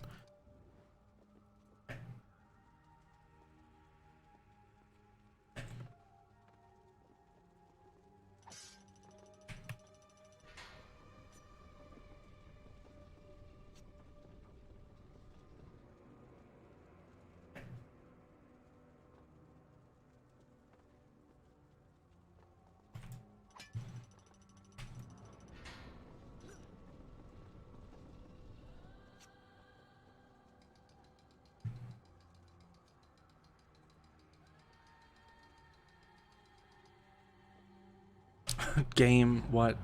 Game, what?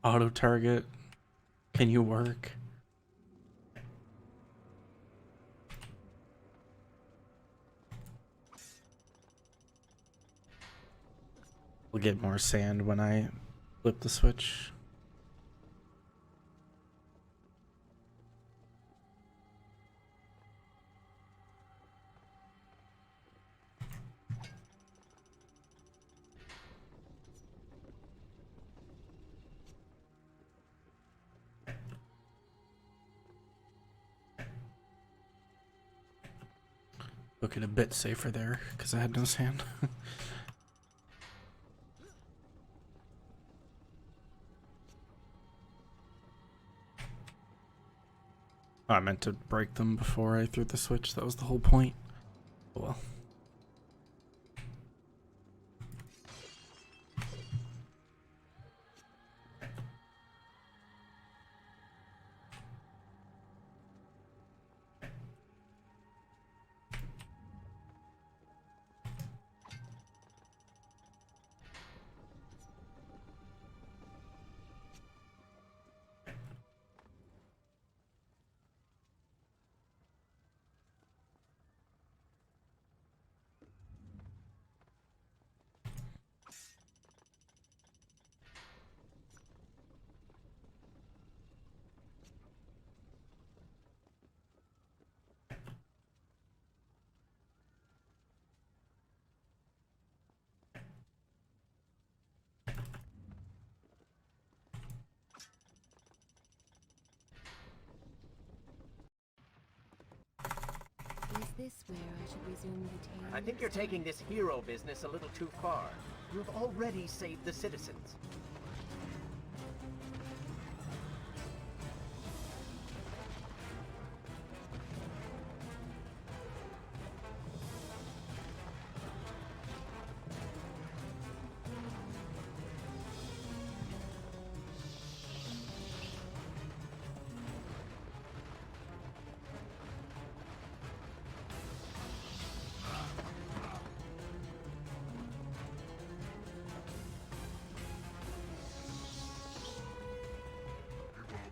Auto target. Can you work? We'll get more sand when I flip the switch. Looking a bit safer there because I had no sand. I meant to break them before I threw the switch. That was the whole point. Oh well. this where I should resume the tale? I think you're taking this hero business a little too far. You have already saved the citizens.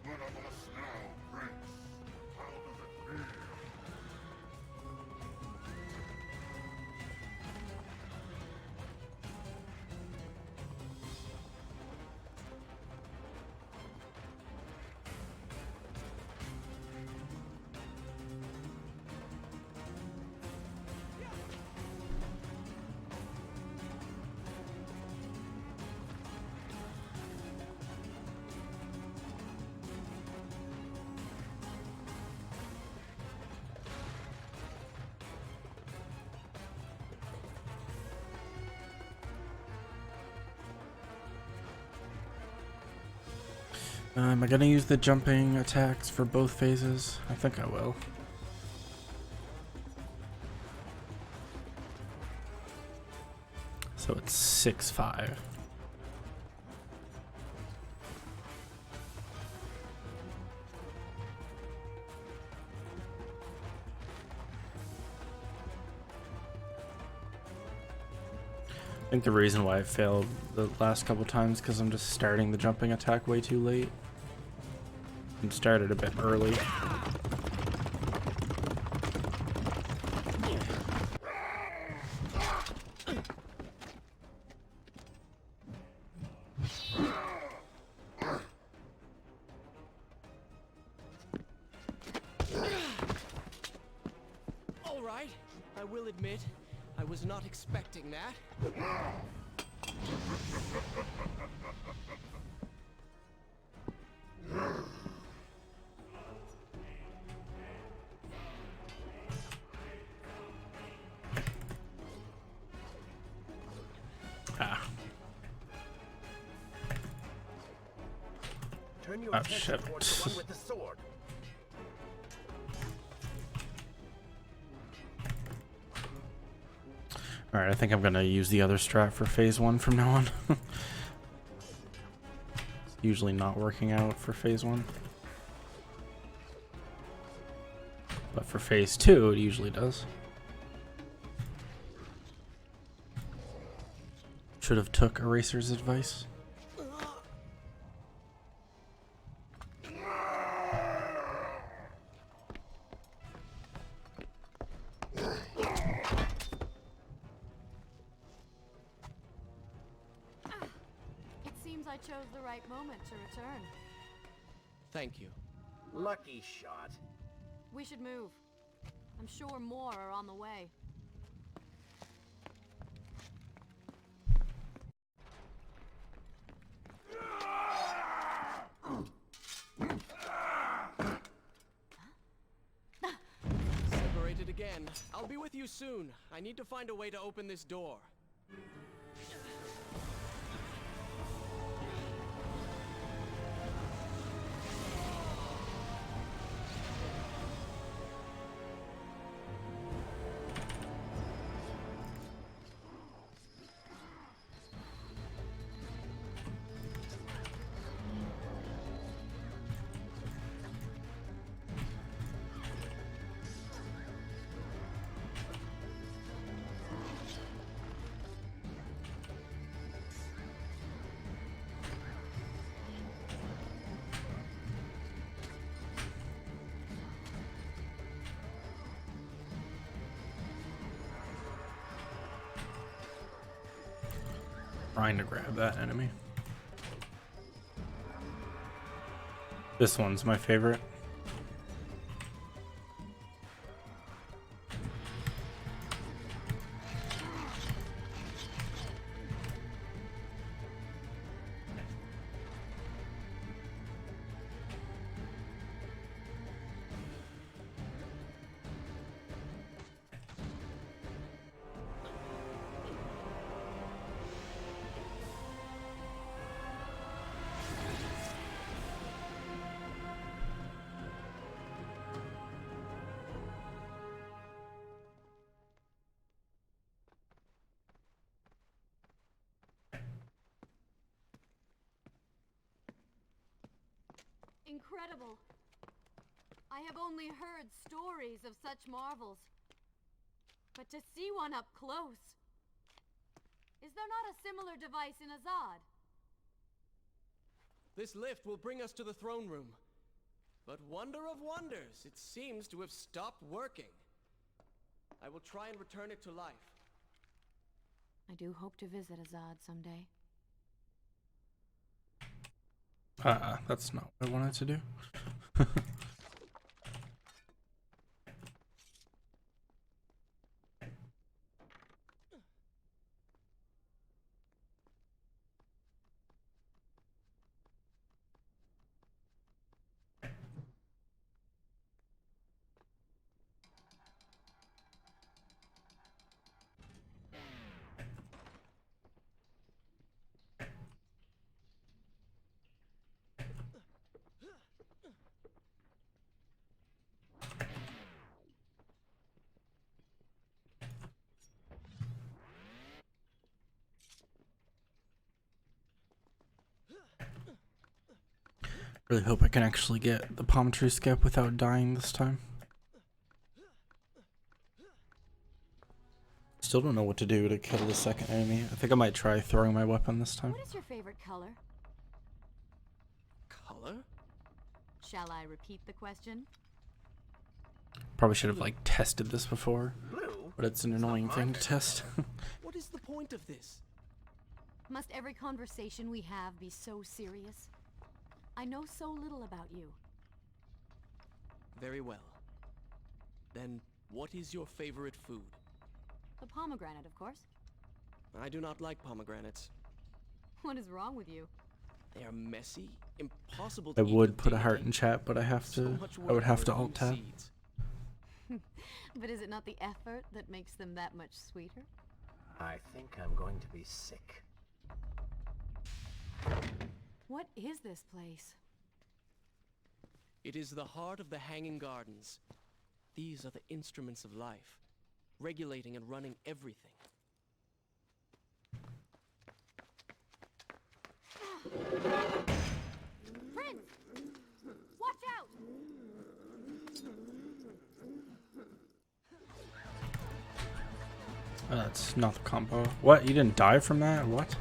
One of us now, Prince. How does it feel? Am I gonna use the jumping attacks for both phases? I think I will. So it's 6-5. I think the reason why I failed the last couple times because I'm just starting the jumping attack way too late. And started a bit early. All right, I will admit, I was not expecting that. Ah. Turn your Oh, attention shit. towards the one with the sword. Alright, I think I'm gonna use the other strat for phase 1 from now on. It's usually not working out for phase 1. But for phase 2, it usually does. Should have took Eraser's advice. It seems I chose the right moment to return. Thank you. Lucky shot. We should move. I'm sure more are on the way. Separated again. I'll be with you soon. I need to find a way to open this door. Trying to grab that enemy. This one's my favorite. incredible. I have only heard stories of such marvels. But to see one up close... Is there not a similar device in Azad? This lift will bring us to the throne room. But wonder of wonders, it seems to have stopped working. I will try and return it to life. I do hope to visit Azad someday. That's not what I wanted to do. Really hope I can actually get the palm tree skip without dying this time. Still don't know what to do to kill the second enemy. I think I might try throwing my weapon this time. What is your favorite color? Color? Shall I repeat the question? Probably should have like tested this before, Blue? but it's an annoying thing to test. What is the point of this? Must every conversation we have be so serious? I know so little about you. Very well. Then, what is your favorite food? The pomegranate, of course. I do not like pomegranates. What is wrong with you? They are messy, impossible I to eat would with put a heart dignity. in chat, but I have So to. much I would work have for to a few alt tab. seeds. But is it not the effort that makes them that much sweeter? I think I'm going to be sick. What is this place? It is the heart of the Hanging Gardens. These are the instruments of life, regulating and running everything. Prince! Watch out! That's not the combo. What? You didn't die from that? What?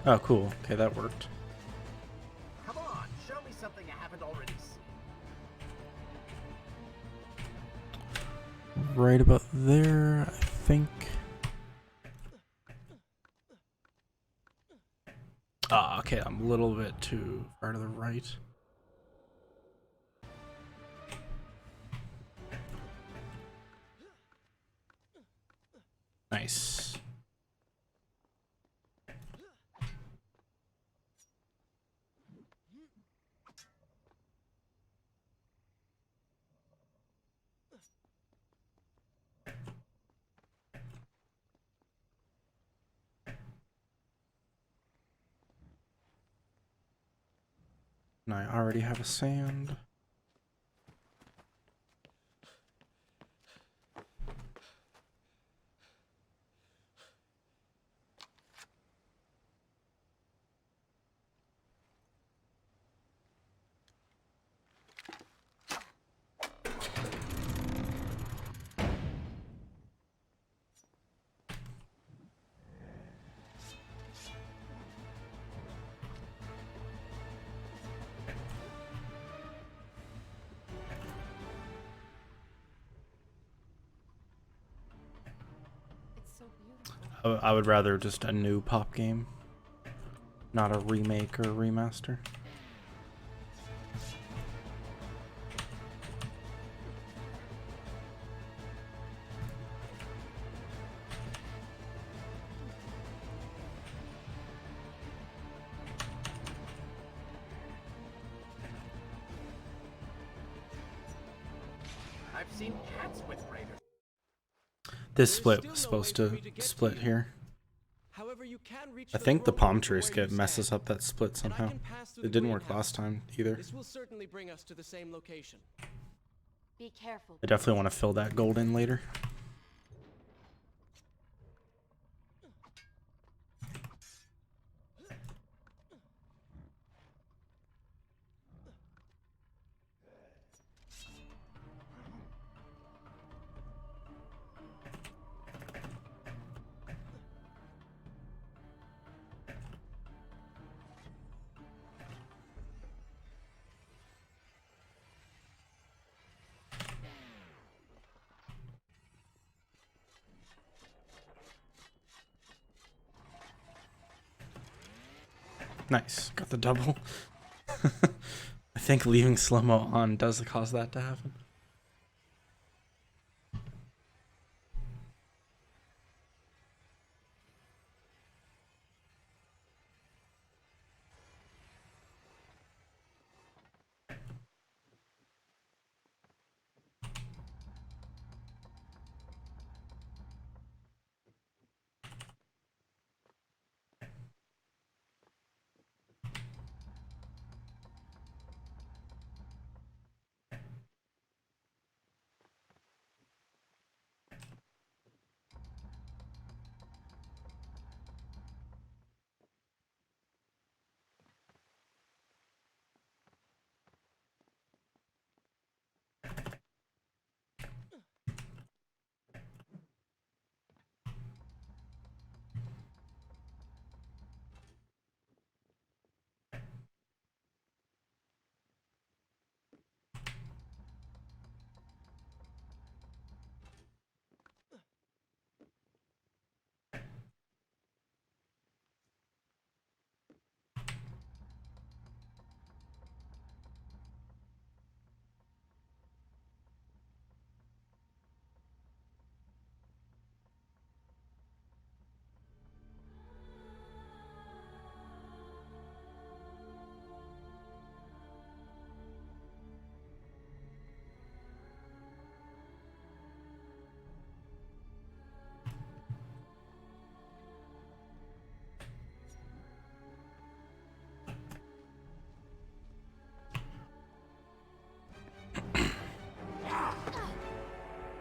Oh, cool. Okay, that worked. Come on, show me something I haven't already seen. Right about there, I think. Ah, okay, I'm a little bit too far to the right. Nice. And I already have a sand. It's so beautiful. I would rather just a new pop game, not a remake or a remaster. I've seen cats with raiders. This There is split still was no supposed way to for me to get to split you. here. However, you can reach I think the throne palm room tree from where skip you messes stand, up that split and I somehow. can pass through It the didn't work greenhouse. last time either. This will certainly bring us to the same location. Be careful. I definitely want to fill that gold in later. Nice. Got the double. I think leaving slow-mo on does cause that to happen.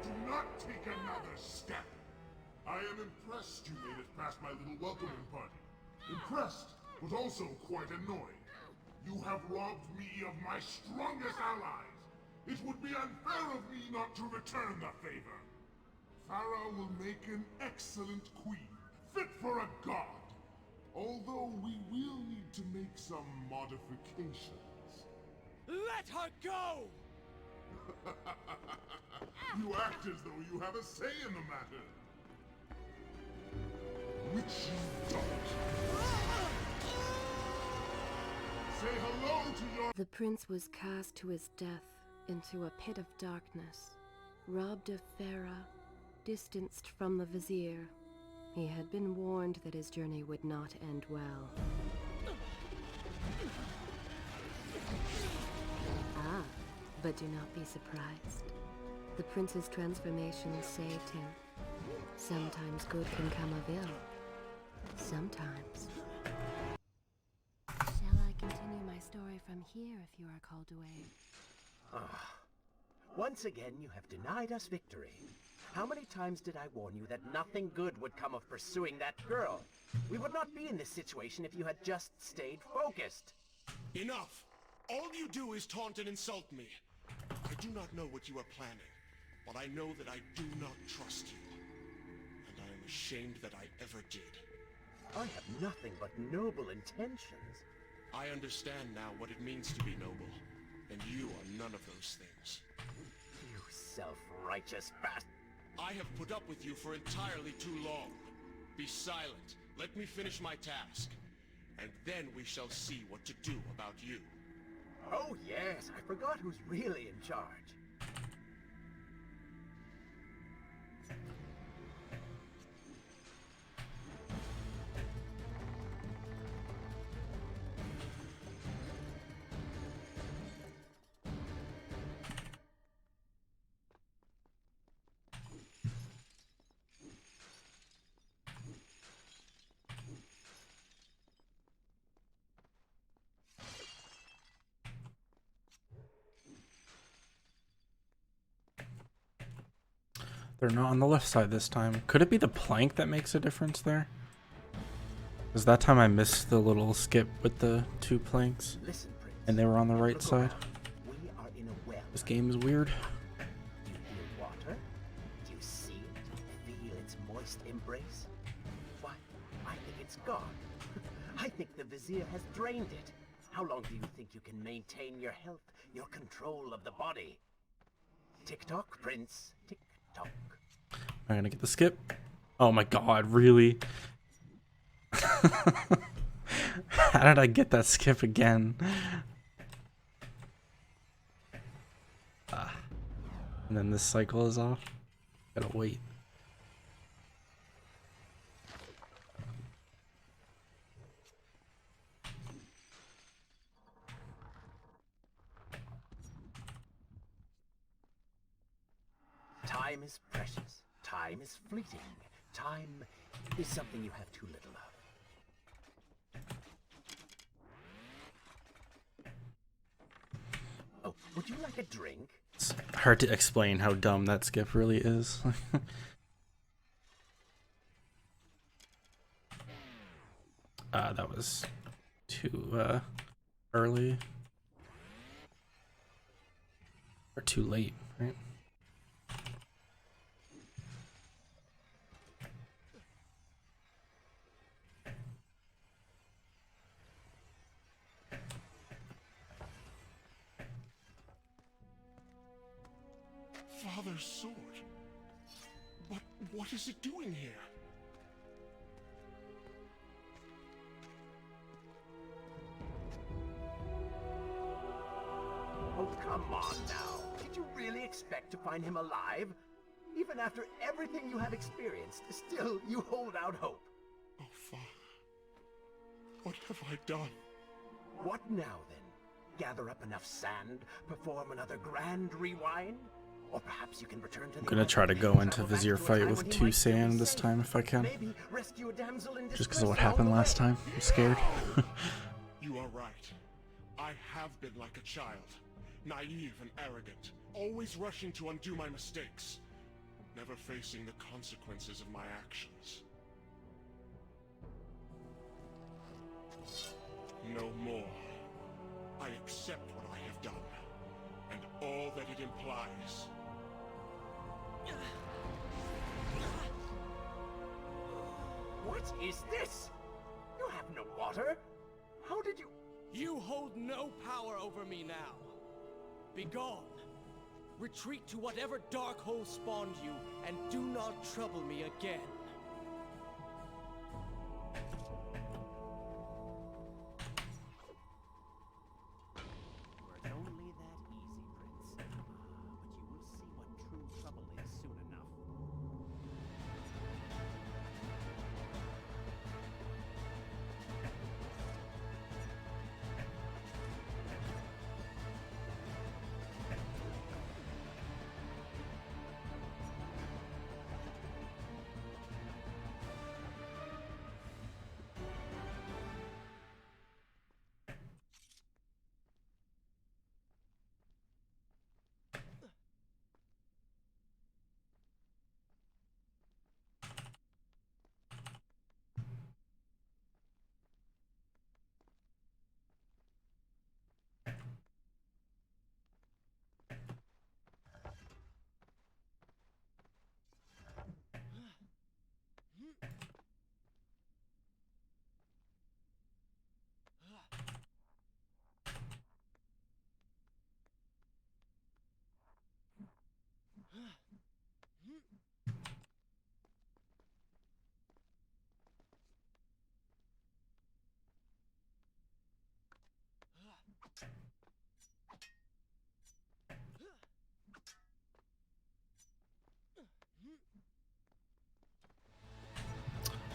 Do not take another step. I am impressed you made it past my little welcoming party. Impressed, but also quite annoyed. You have robbed me of my strongest allies. It would be unfair of me not to return the favor. Farah will make an excellent queen, fit for a god. Although we will need to make some modifications. Let her go! You act as though you have a say in the matter. Which you don't. Say hello to your... The prince was cast to his death into a pit of darkness, robbed of Farah, distanced from the Vizier. He had been warned that his journey would not end well. Ah, but do not be surprised. The prince's transformation saved him. Sometimes good can come of ill. Sometimes. Shall I continue my story from here if you are called away? Once again, you have denied us victory. How many times did I warn you that nothing good would come of pursuing that girl? We would not be in this situation if you had just stayed focused. Enough! All you do is taunt and insult me. I do not know what you are planning, but I know that I do not trust you. And I am ashamed that I ever did. I have nothing but noble intentions. I understand now what it means to be noble, and you are none of those things. You self-righteous bastard. I have put up with you for entirely too long. Be silent. Let me finish my task. And then we shall see what to do about you. Oh yes, I forgot who's really in charge. They're not on the left side this time. Could it be the plank that makes a difference there? Because that time I missed the little skip with the two planks. Listen, Prince. And they were on the right Look side. around. We are in a well. This game is weird. Do you feel water? Do you see it? Feel its moist embrace? Why, I think it's gone. I think the Vizier has drained it. How long do you think you can maintain your health, your control of the body? Tick-tock, Prince. Tick-tock. Am I gonna get the skip? Oh my god, really? How did I get that skip again? And then this cycle is off. Gotta wait. Time is precious. Time is fleeting. Time is something you have too little of. Oh, would you like a drink? It's hard to explain how dumb that skip really is. That was too early. Or too late, right? Father's sword. But what is it doing here? Oh, come on now. Did you really expect to find him alive? Even after everything you have experienced, still you hold out hope. Oh, Father. What have I done? What now, then? Gather up enough sand, perform another grand rewind? Or perhaps you can return to the I'm gonna try to go into Vizier fight with 2 sand this time if I can. Maybe rescue a damsel in Just because of what distress happened along the last way. time. I'm scared. You are right. I have been like a child. Naive and arrogant. Always rushing to undo my mistakes. Never facing the consequences of my actions. No more. I accept what I have done. And all that it implies. What is this? You have no water? How did you... You hold no power over me now. Begone. Retreat to whatever dark hole spawned you, and do not trouble me again. It's only that easy, Prince. But you will see what true trouble is soon enough.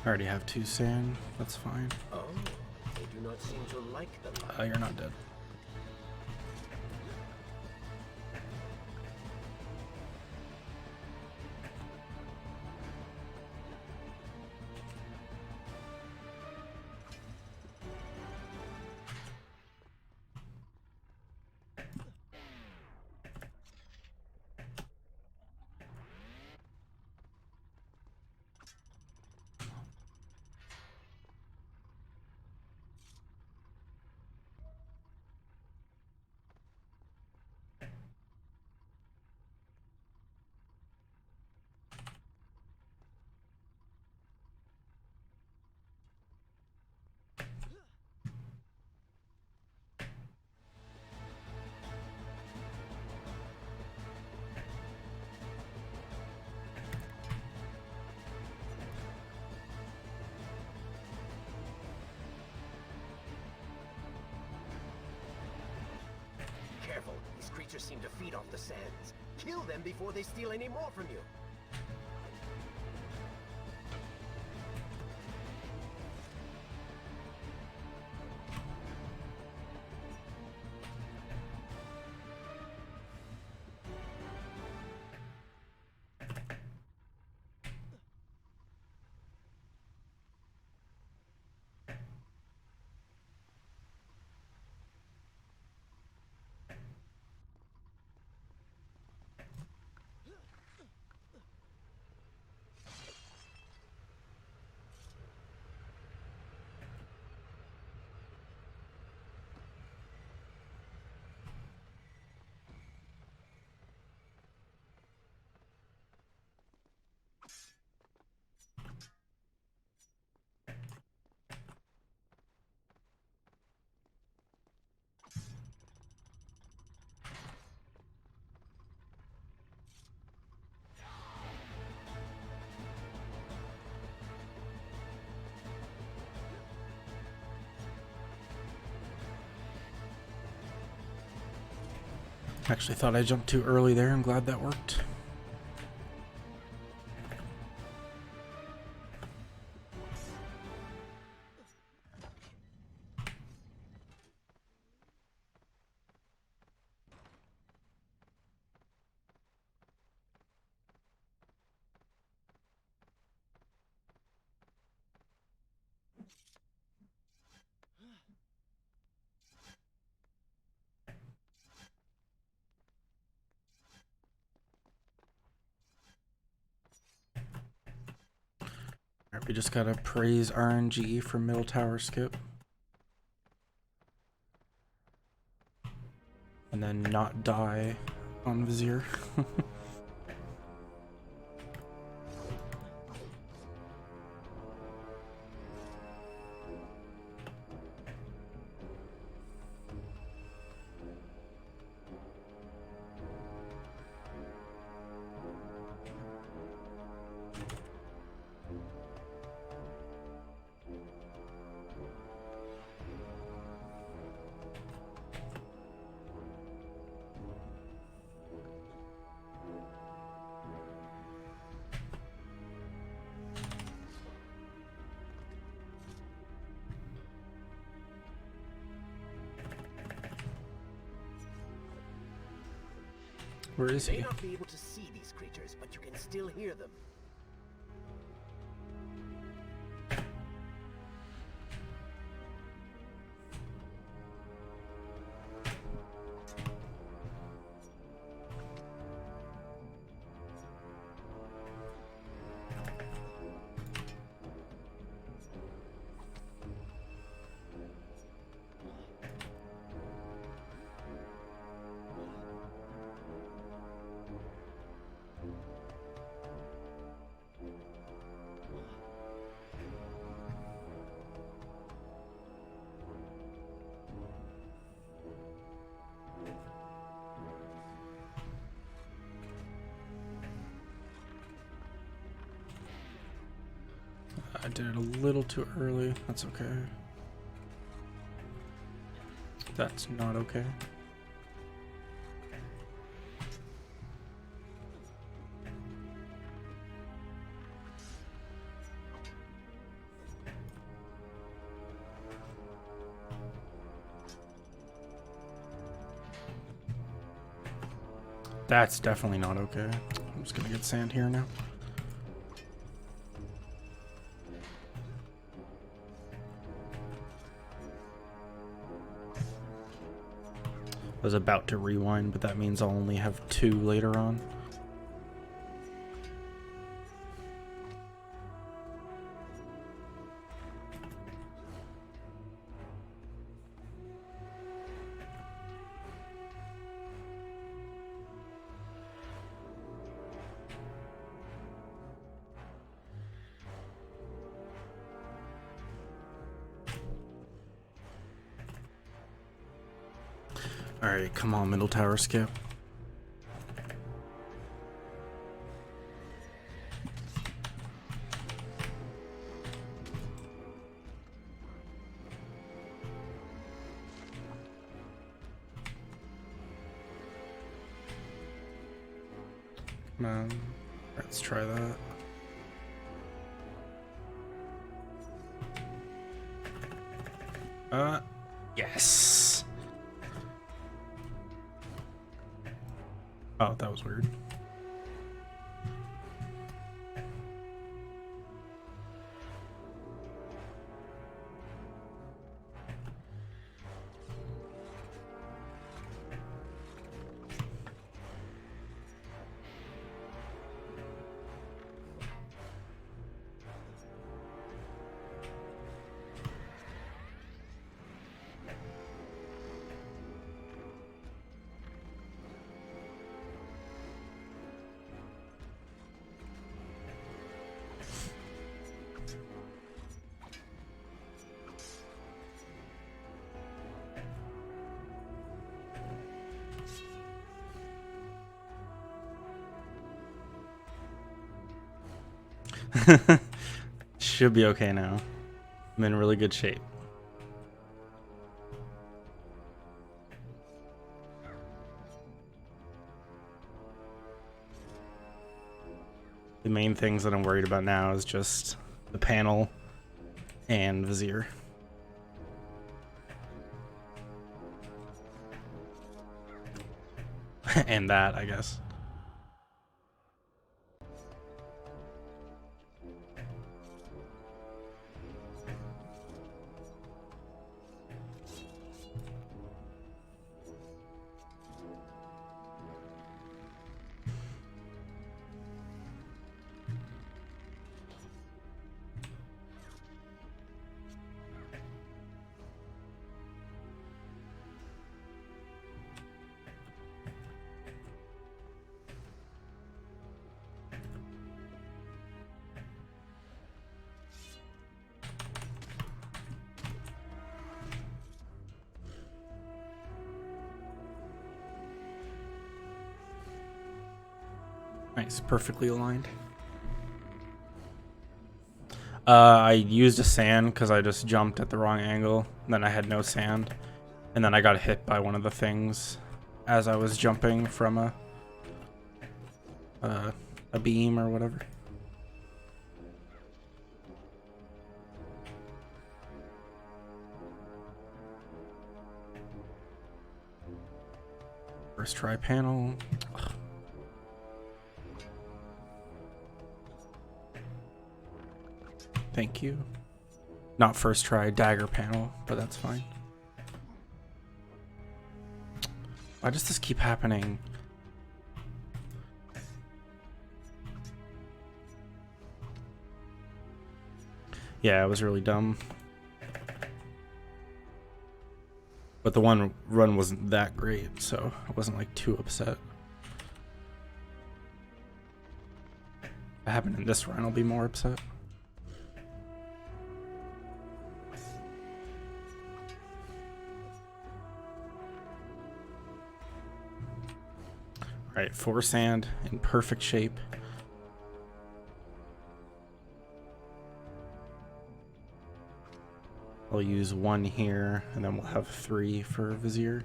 I already have 2 sand. That's fine. Oh, they do not seem to like the light. You're not dead. creatures seem to feed off the sands. Kill them before they steal any more from you. Actually thought I jumped too early there. I'm glad that worked. Alright, we just gotta praise RNG for middle tower skip. And then not die on Vizier. Where is You he? may not be able to see these creatures, but you can still hear them. I did it a little too early. That's okay. That's not okay. That's definitely not okay. I'm just gonna get sand here now. I was about to rewind, but that means I'll only have 2 later on. Alright, come on, middle tower skip. Let's try that. Yes. Oh, that was weird. Should be okay now. I'm in really good shape. The main things that I'm worried about now is just the panel and Vizier. And that, I guess. Nice, perfectly aligned. I used a sand because I just jumped at the wrong angle. Then I had no sand. And then I got hit by one of the things as I was jumping from a beam or whatever. First try panel. Ugh. Thank you. Not first try dagger panel, but that's fine. Why does this keep happening? Yeah, it was really dumb. But the one run wasn't that great, so I wasn't like too upset. If it happened in this run, I'll be more upset. Alright, 4 sand in perfect shape. I'll use 1 here, and then we'll have 3 for Vizier.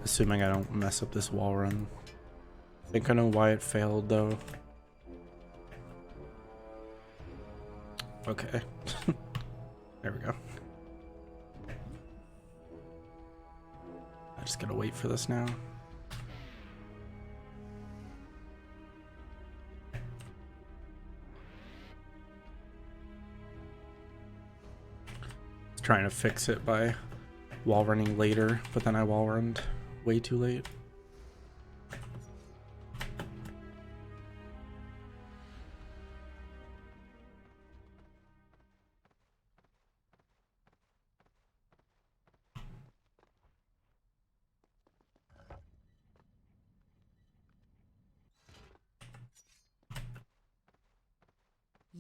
Assuming I don't mess up this wall run. I think I know why it failed, though. Okay. There we go. I just gotta wait for this now. Trying to fix it by wall running later, but then I wall runned way too late.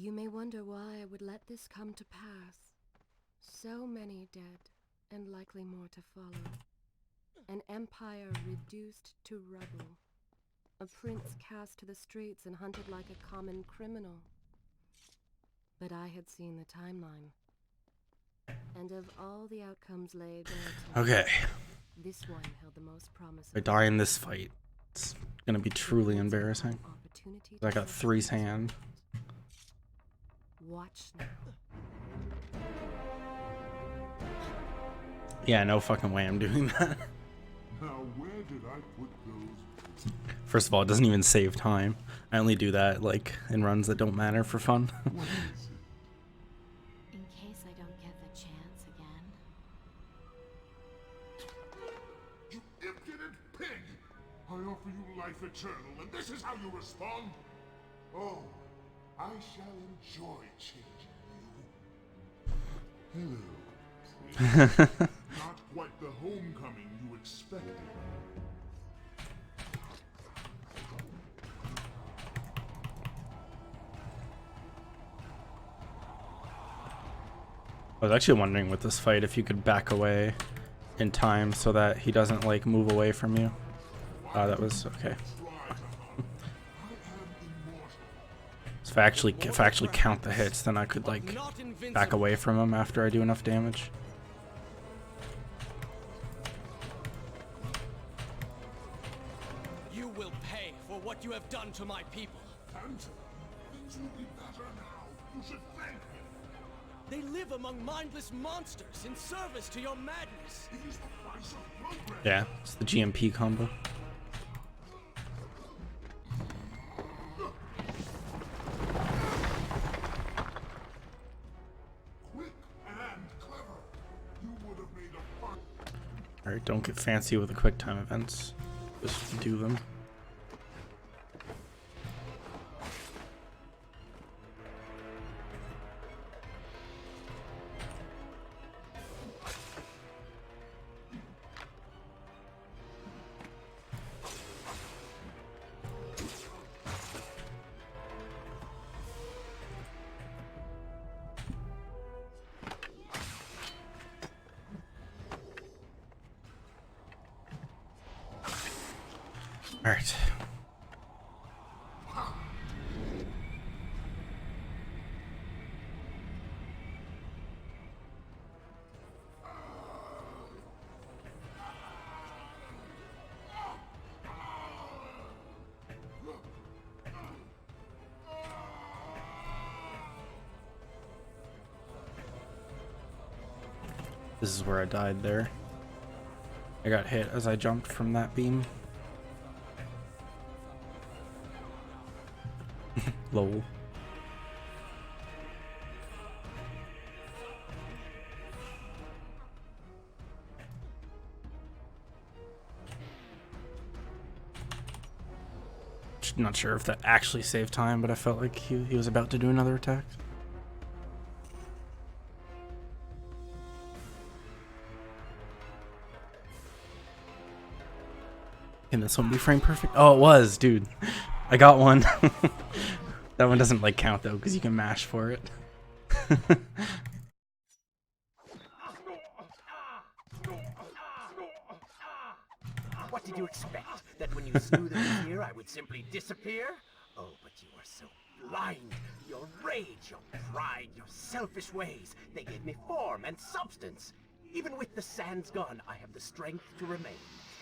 You may wonder why I would let this come to pass. So many dead, and likely more to follow. An empire reduced to rubble. A prince cast to the streets and hunted like a common criminal. But I had seen the timeline. And of all the outcomes laid bare to me, Okay. this one held the most promise. If I die in this fight, it's gonna be truly embarrassing. I got 3's hand. Watch now. Yeah, no fucking way I'm doing that. Now, where did I put those? First of all, it doesn't even save time. I only do that like in runs that don't matter for fun. What is it? In case I don't get the chance again. You impudent pig! I offer you life eternal, and this is how you respond? Oh, I shall enjoy changing you. Hello. Not quite the homecoming you expected. I was actually wondering with this fight if you could back away in time so that he doesn't like move away from you. That was okay. So if I actually count the hits, then I could like back away from him after I do enough damage. You will pay for what you have done to my people. Phantom, things will be better now. You should thank me. They live among mindless monsters in service to your madness. It is the price of progress. Yeah, it's the GMP combo. Quick and clever. You would have made a fun. Alright, don't get fancy with the quick time events. Just do them. Alright. This is where I died there. I got hit as I jumped from that beam. Lol. Not sure if that actually saved time, but I felt like he was about to do another attack. Can this one be frame perfect? Oh, it was, dude. I got one. That one doesn't like count though, because you can mash for it. What did you expect? That when you slew the Vizier, I would simply disappear? Oh, but you are so blind. Your rage, your pride, your selfish ways, they gave me form and substance. Even with the sands gone, I have the strength to remain.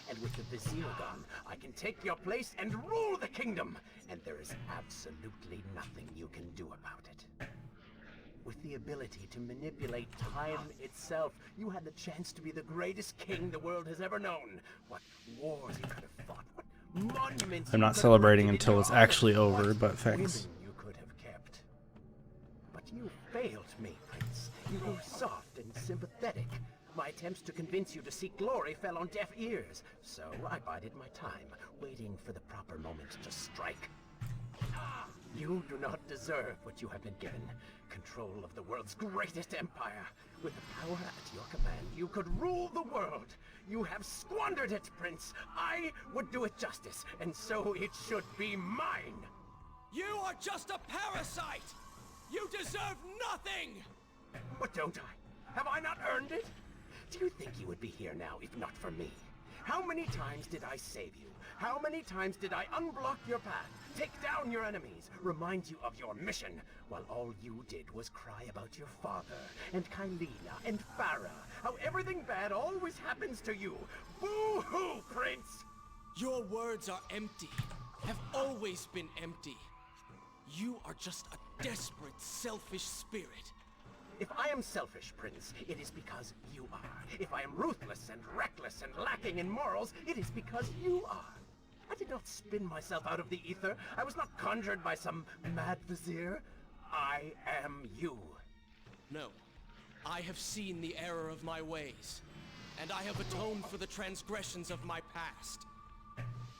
And with the Vizier gone, I can take your place and rule the kingdom. And there is absolutely nothing you can do about it. With the ability to manipulate time itself, you had the chance to be the greatest king the world has ever known. What wars you could have fought, what monuments I'm you not could have celebrating erected in until your it's honor, actually over, what but thanks. women you could have kept. But you failed me, Prince. You grew soft and sympathetic. My attempts to convince you to seek glory fell on deaf ears, so I bided my time, waiting for the proper moment to strike. You do not deserve what you have been given. Control of the world's greatest empire. With the power at your command, you could rule the world. You have squandered it, Prince. I would do it justice, and so it should be mine. You are just a parasite! You deserve nothing! But don't I? Have I not earned it? Do you think you would be here now if not for me? How many times did I save you? How many times did I unblock your path, take down your enemies, remind you of your mission, while all you did was cry about your father, and Kylina, and Farah, how everything bad always happens to you? Boo-hoo, Prince! Your words are empty. Have always been empty. You are just a desperate, selfish spirit. If I am selfish, Prince, it is because you are. If I am ruthless and reckless and lacking in morals, it is because you are. I did not spin myself out of the ether. I was not conjured by some mad vizier. I am you. No. I have seen the error of my ways, and I have atoned for the transgressions of my past.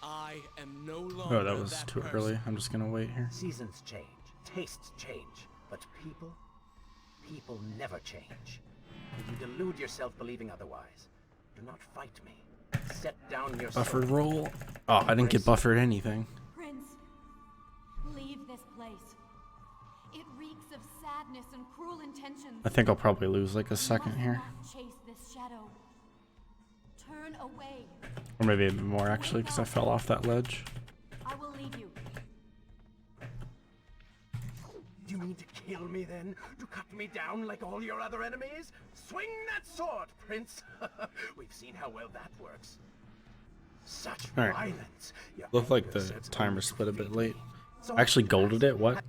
I am no longer Oh, that was too person. early. I'm just gonna wait here. Seasons change, tastes change, but people never change. And you delude yourself believing otherwise. Do not fight me. Set down your Buffered sword. roll. Oh, I didn't get buffered anything. Prince, leave this place. It reeks of sadness and cruel intentions. I think I'll probably lose like a second You must here. not chase this shadow. Turn away. Or maybe a bit more actually, because I fell off that ledge. I will lead you. Do you mean to kill me then? To cut me down like all your other enemies? Swing that sword, Prince! We've seen how well that works. Such All right. violence. Your Looked like anger the serves timer only split a bit defeat late. me. So I actually golded it. What?